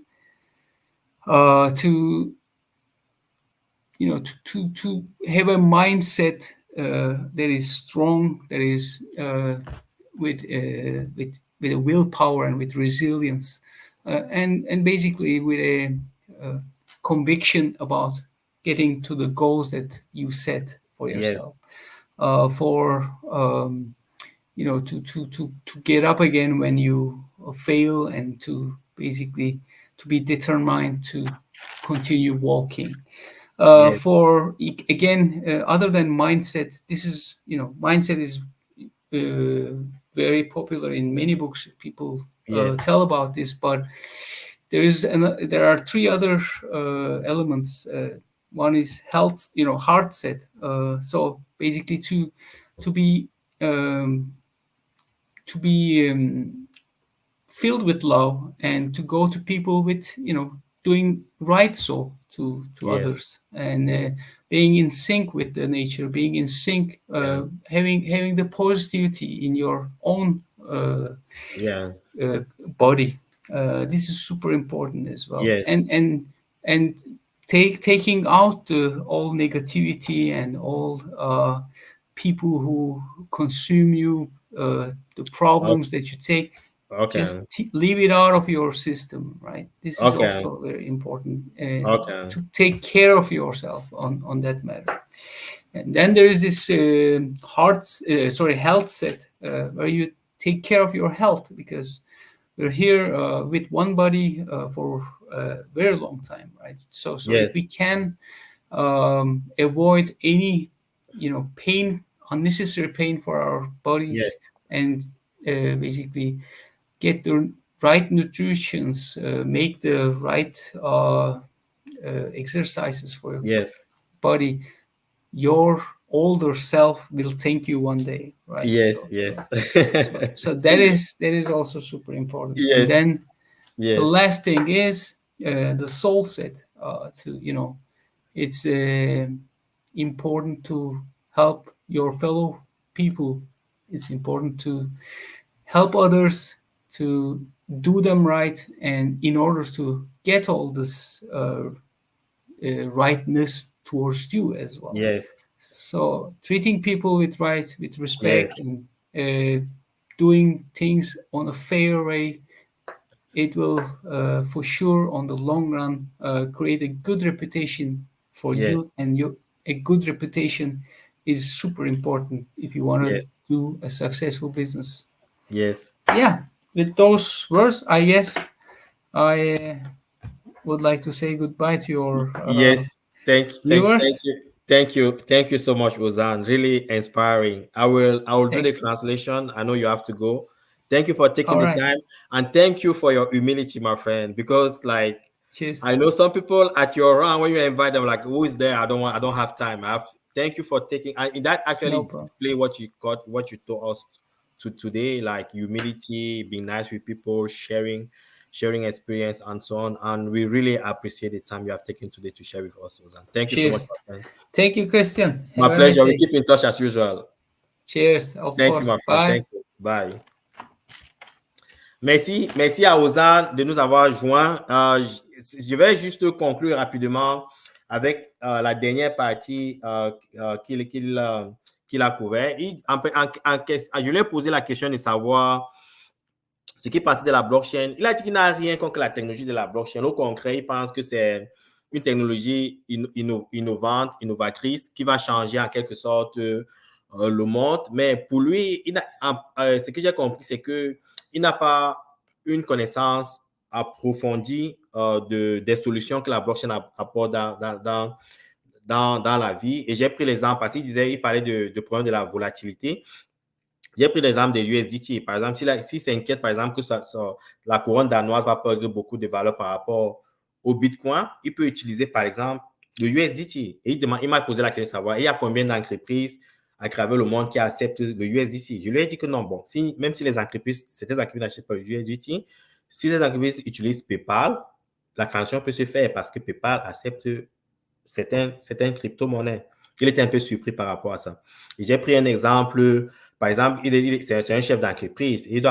to to have a mindset that is strong, that is with a willpower and with resilience, and basically with a conviction about getting to the goals that you set for yes, yourself. For to get up again when you fail, and to basically to be determined to continue walking. yes, For again, other than mindset, this is mindset is very popular in many books. People yes, tell about this, but there are three other elements. One is health, heart set. So basically, to be to be filled with love and to go to people with, doing right to Yes. others, and being in sync with the nature, being in sync, having the positivity in your own body. This is super important as well. Yes. And taking out all negativity and all people who consume you, the problems that you take. Okay. Just leave it out of your system, right? This is Okay. also very important, Okay. to take care of yourself on that matter. And then there is this health set, where you take care of your health, because we're here with one body for a very long time, right? So if we can avoid any, pain, unnecessary pain for our bodies, Yes. and basically get the right nutritions, make the right exercises for your Yes. body, your older self will thank you one day, right? Yes. Yes. So that is also super important. Yes. And then Yes. the last thing is the soul set. It's important to help your fellow people. It's important to help others to do them right, and in order to get all this rightness towards you as well. Yes. So treating people with respect, Yes. and doing things on a fair way, it will for sure on the long run create a good reputation for Yes. you, and a good reputation is super important if you want to Yes. do a successful business. Yes. Yeah, with those words, I guess I would like to say goodbye to your Yes. viewers. Thank you so much, Ozan. Really inspiring. I will do the Thanks. translation. I know you have to go. Thank you for taking All the right. time, and thank you for your humility, my friend. Because Cheers. I know some people at your round, when you invite them, like, who is there? I don't have time. Thank you for taking, and that actually No problem. display what you taught us today, like humility, being nice with people, sharing experience, and so on. And we really appreciate the time you have taken today to share with us, Ozan. Thank you so much, Cheers. my friend. Thank you, Christian. My Have a nice pleasure. We day. keep in touch as usual. Cheers. Of Thank you, course. my friend. Bye. Thank you. Bye. Merci à Ozan de nous avoir joints. Je vais juste conclure rapidement avec la dernière partie qu'il a couvert. Je lui ai posé la question de savoir ce qui pensait de la blockchain. Il a dit qu'il n'a rien contre la technologie de la blockchain. Au concret, il pense que c'est une technologie innovante, innovatrice, qui va changer en quelque sorte le monde. Mais pour lui, ce que j'ai compris, c'est qu'il n'a pas une connaissance approfondie des solutions que la blockchain apporte dans la vie. Et j'ai pris l'exemple parce il parlait de problème de la volatilité. J'ai pris l'exemple de l'USDT. Par exemple, s'il s'inquiète, par exemple, que la couronne danoise va perdre beaucoup de valeur par rapport au Bitcoin, il peut utiliser, par exemple, le USDT. Et il m'a posé la question de savoir, il y a combien d'entreprises à travers le monde qui acceptent le USDT. Je lui ai dit que non, bon, même si certaines entreprises n'achètent pas le USDT, si les entreprises utilisent PayPal, la transaction peut se faire parce que PayPal accepte certaines crypto-monnaies. Il était un peu surpris par rapport à ça. Et j'ai pris un exemple. Par exemple, c'est un chef d'entreprise. Il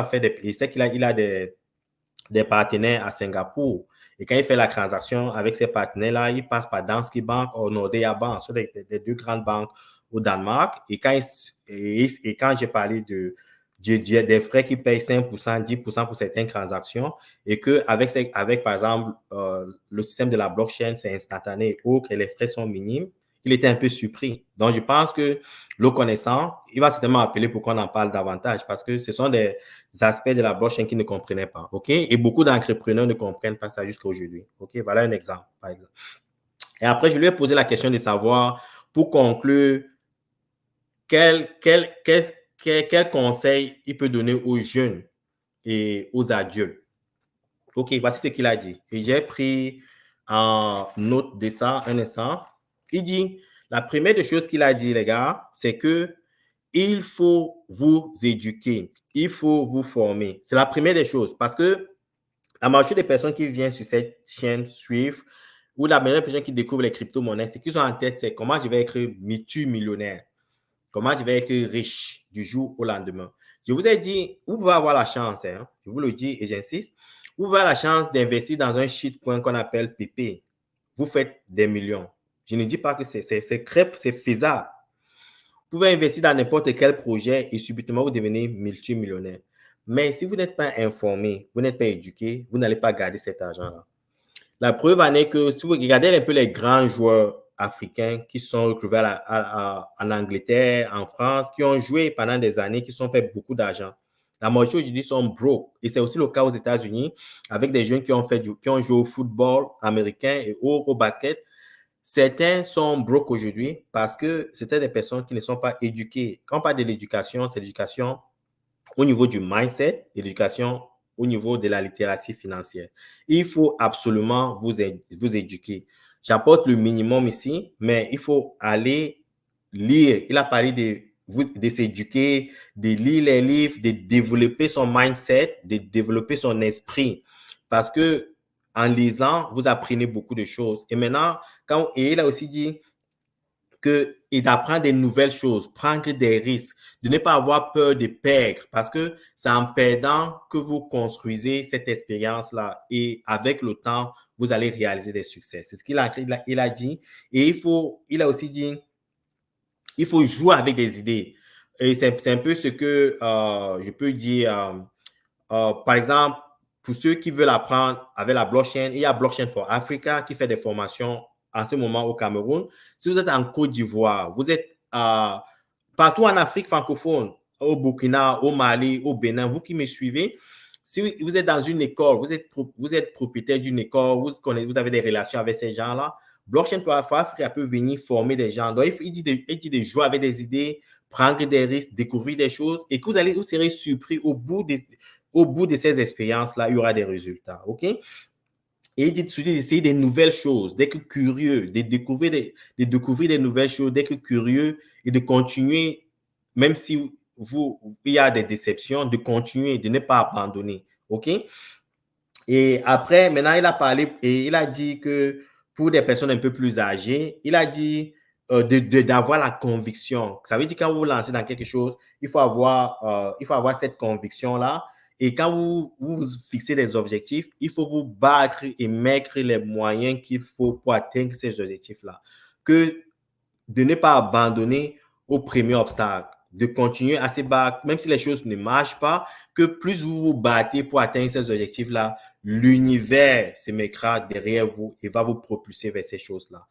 sait qu'il a des partenaires à Singapour. Et quand il fait la transaction avec ces partenaires-là, il passe par Danske Bank ou Nordea Bank, ce sont des deux grandes banques au Danemark. Et quand j'ai parlé des frais qui payent 5%, 10% pour certaines transactions, et qu'avec par exemple, le système de la blockchain, c'est instantané et les frais sont minimes, il était un peu surpris. Donc, je pense que le connaissant, il va certainement appeler pour qu'on en parle davantage parce que ce sont des aspects de la blockchain qu'il ne comprenait pas. OK? Et beaucoup d'entrepreneurs ne comprennent pas ça jusqu'à aujourd'hui. OK? Voilà un exemple, par exemple. Et après, je lui ai posé la question de savoir, pour conclure, quel conseil il peut donner aux jeunes et aux adultes. OK, voici ce qu'il a dit. Et j'ai pris en note de ça un instant. Il dit, la première des choses qu'il a dit, les gars, c'est que il faut vous éduquer, il faut vous former. C'est la première des choses parce que la majorité des personnes qui viennent sur cette chaîne suivent ou la meilleure personne qui découvre les crypto-monnaies, ce qu'ils ont en tête, c'est comment je vais être multimillionnaire, comment je vais être riche du jour au lendemain. Je vous ai dit, vous pouvez avoir la chance, hein, je vous le dis et j'insiste, vous pouvez avoir la chance d'investir dans un shitcoin qu'on appelle PP. Vous faites des millions. Je ne dis pas que c'est faisable. Vous pouvez investir dans n'importe quel projet et subitement vous devenez multimillionnaire. Mais si vous n'êtes pas informé, vous n'êtes pas éduqué, vous n'allez pas garder cet argent-là. La preuve en est que si vous regardez un peu les grands joueurs africains qui sont retrouvés en Angleterre, en France, qui ont joué pendant des années, qui ont fait beaucoup d'argent, la majorité aujourd'hui sont broke. Et c'est aussi le cas aux États-Unis avec des jeunes qui ont joué au football américain et au basket. Certains sont broke aujourd'hui parce que c'était des personnes qui ne sont pas éduquées. Quand on parle de l'éducation, c'est l'éducation au niveau du mindset et l'éducation au niveau de la littératie financière. Il faut absolument vous éduquer. J'apporte le minimum ici, mais il faut aller lire. Il a parlé de s'éduquer, de lire les livres, de développer son mindset, de développer son esprit. Parce que en lisant, vous apprenez beaucoup de choses. Et maintenant, et il a aussi dit et d'apprendre des nouvelles choses, prendre des risques, de ne pas avoir peur de perdre parce que c'est en perdant que vous construisez cette expérience-là et avec le temps, vous allez réaliser des succès. C'est ce qu'il a dit. Et il a aussi dit, il faut jouer avec des idées. Et c'est un peu ce que je peux dire. Par exemple, pour ceux qui veulent apprendre avec la blockchain, il y a Blockchain for Africa qui fait des formations en ce moment au Cameroun. Si vous êtes en Côte d'Ivoire, vous êtes partout en Afrique francophone, au Burkina, au Mali, au Bénin, vous qui me suivez, si vous êtes dans une école, vous êtes propriétaire d'une école, vous avez des relations avec ces gens-là, Blockchain for Africa peut venir former des gens. Donc, il dit de jouer avec des idées, prendre des risques, découvrir des choses et que vous serez surpris au bout de ces expériences-là, il y aura des résultats. OK? Et il dit d'essayer des nouvelles choses, d'être curieux, de découvrir des nouvelles choses, d'être curieux et de continuer, même si il y a des déceptions, de continuer, de ne pas abandonner. OK? Et après, maintenant, il a parlé et il a dit que pour des personnes un peu plus âgées, il a dit d'avoir la conviction. Ça veut dire que quand vous vous lancez dans quelque chose, il faut avoir cette conviction-là. Et quand vous fixez des objectifs, il faut vous battre et mettre les moyens qu'il faut pour atteindre ces objectifs-là. Que de ne pas abandonner au premier obstacle, de continuer à se battre, même si les choses ne marchent pas, que plus vous vous battez pour atteindre ces objectifs-là, l'univers se mettra derrière vous et va vous propulser vers ces choses-là.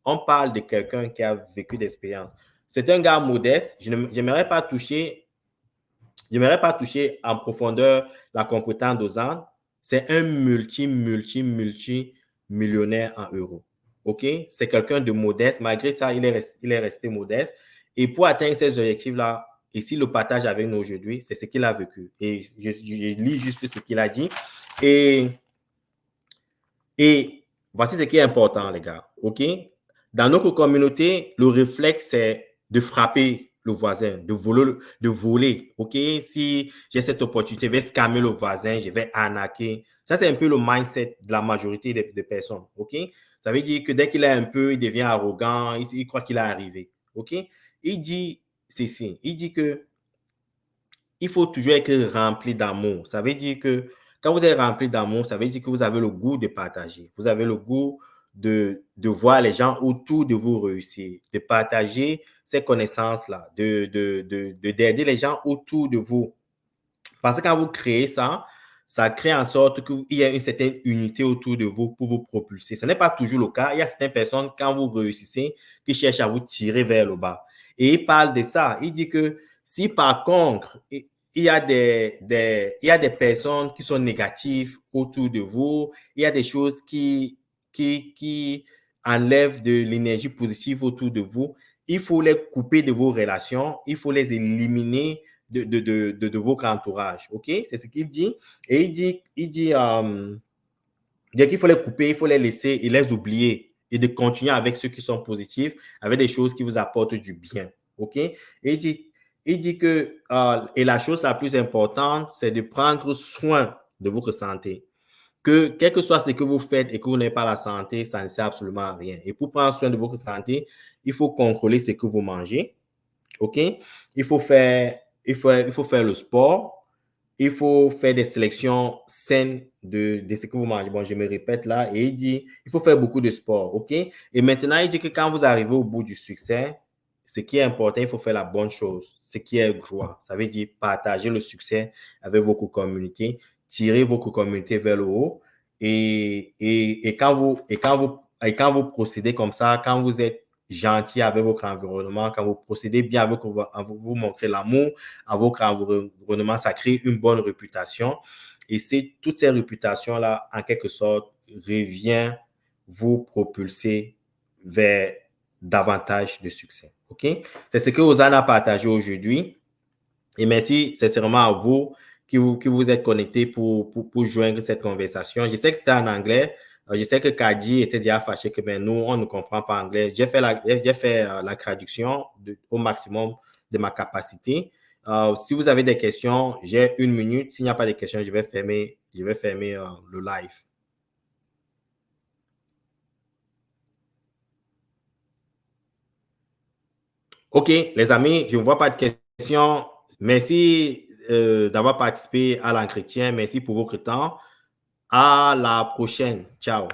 On parle de quelqu'un qui a vécu d'expérience. C'est un gars modeste. Je n'aimerais pas toucher en profondeur la compétence d'Ozan. C'est un multimillionnaire en euros. OK? C'est quelqu'un de modeste. Malgré ça, il est resté modeste. Et pour atteindre ces objectifs-là, et s'il le partage avec nous aujourd'hui, c'est ce qu'il a vécu. Et je lis juste ce qu'il a dit. Et voici ce qui est important, les gars. OK? Dans notre communauté, le réflexe, c'est de frapper le voisin, de voler. OK? Si j'ai cette opportunité, je vais scammer le voisin, je vais arnaquer. Ça, c'est un peu le mindset de la majorité des personnes. OK? Ça veut dire que dès qu'il a un peu, il devient arrogant, il croit qu'il est arrivé. OK? Il dit ceci. Il dit que il faut toujours être rempli d'amour. Ça veut dire que quand vous êtes rempli d'amour, ça veut dire que vous avez le goût de partager. Vous avez le goût de voir les gens autour de vous réussir, de partager ces connaissances-là, d'aider les gens autour de vous. Parce que quand vous créez ça, ça crée en sorte qu'il y a une certaine unité autour de vous pour vous propulser. Ce n'est pas toujours le cas. Il y a certaines personnes, quand vous réussissez, qui cherchent à vous tirer vers le bas. Et il parle de ça. Il dit que si par contre, il y a des personnes qui sont négatives autour de vous, il y a des choses qui enlèvent de l'énergie positive autour de vous, il faut les couper de vos relations, il faut les éliminer de votre entourage. OK? C'est ce qu'il dit. Et il dit qu'il faut les couper, il faut les laisser et les oublier et de continuer avec ceux qui sont positifs, avec des choses qui vous apportent du bien. OK? Et il dit, il dit que, et la chose la plus importante, c'est de prendre soin de votre santé. Que quel que soit ce que vous faites et que vous n'avez pas la santé, ça ne sert absolument à rien. Et pour prendre soin de votre santé, il faut contrôler ce que vous mangez. OK? Il faut faire le sport. Il faut faire des sélections saines de ce que vous mangez. Bon, je me répète là. Et il dit, il faut faire beaucoup de sport. OK? Et maintenant, il dit que quand vous arrivez au bout du succès, ce qui est important, il faut faire la bonne chose. Ce qui est joie. Ça veut dire partager le succès avec votre communauté, tirer votre communauté vers le haut. Et quand vous procédez comme ça, quand vous êtes gentil avec votre environnement, quand vous procédez bien avec vous montrez l'amour à votre environnement, ça crée une bonne réputation. Et c'est toutes ces réputations-là, en quelque sorte, revient vous propulser vers davantage de succès. OK? C'est ce que Ozan a partagé aujourd'hui. Et merci sincèrement à vous qui vous êtes connectés pour joindre cette conversation. Je sais que c'était en anglais. Je sais que Kadi était déjà fâché que nous, on ne comprend pas anglais. J'ai fait la traduction au maximum de ma capacité. Si vous avez des questions, j'ai 1 minute. S'il n'y a pas de questions, je vais fermer le live. OK, les amis, je ne vois pas de questions. Merci d'avoir participé à l'entretien. Merci pour votre temps. À la prochaine. Ciao.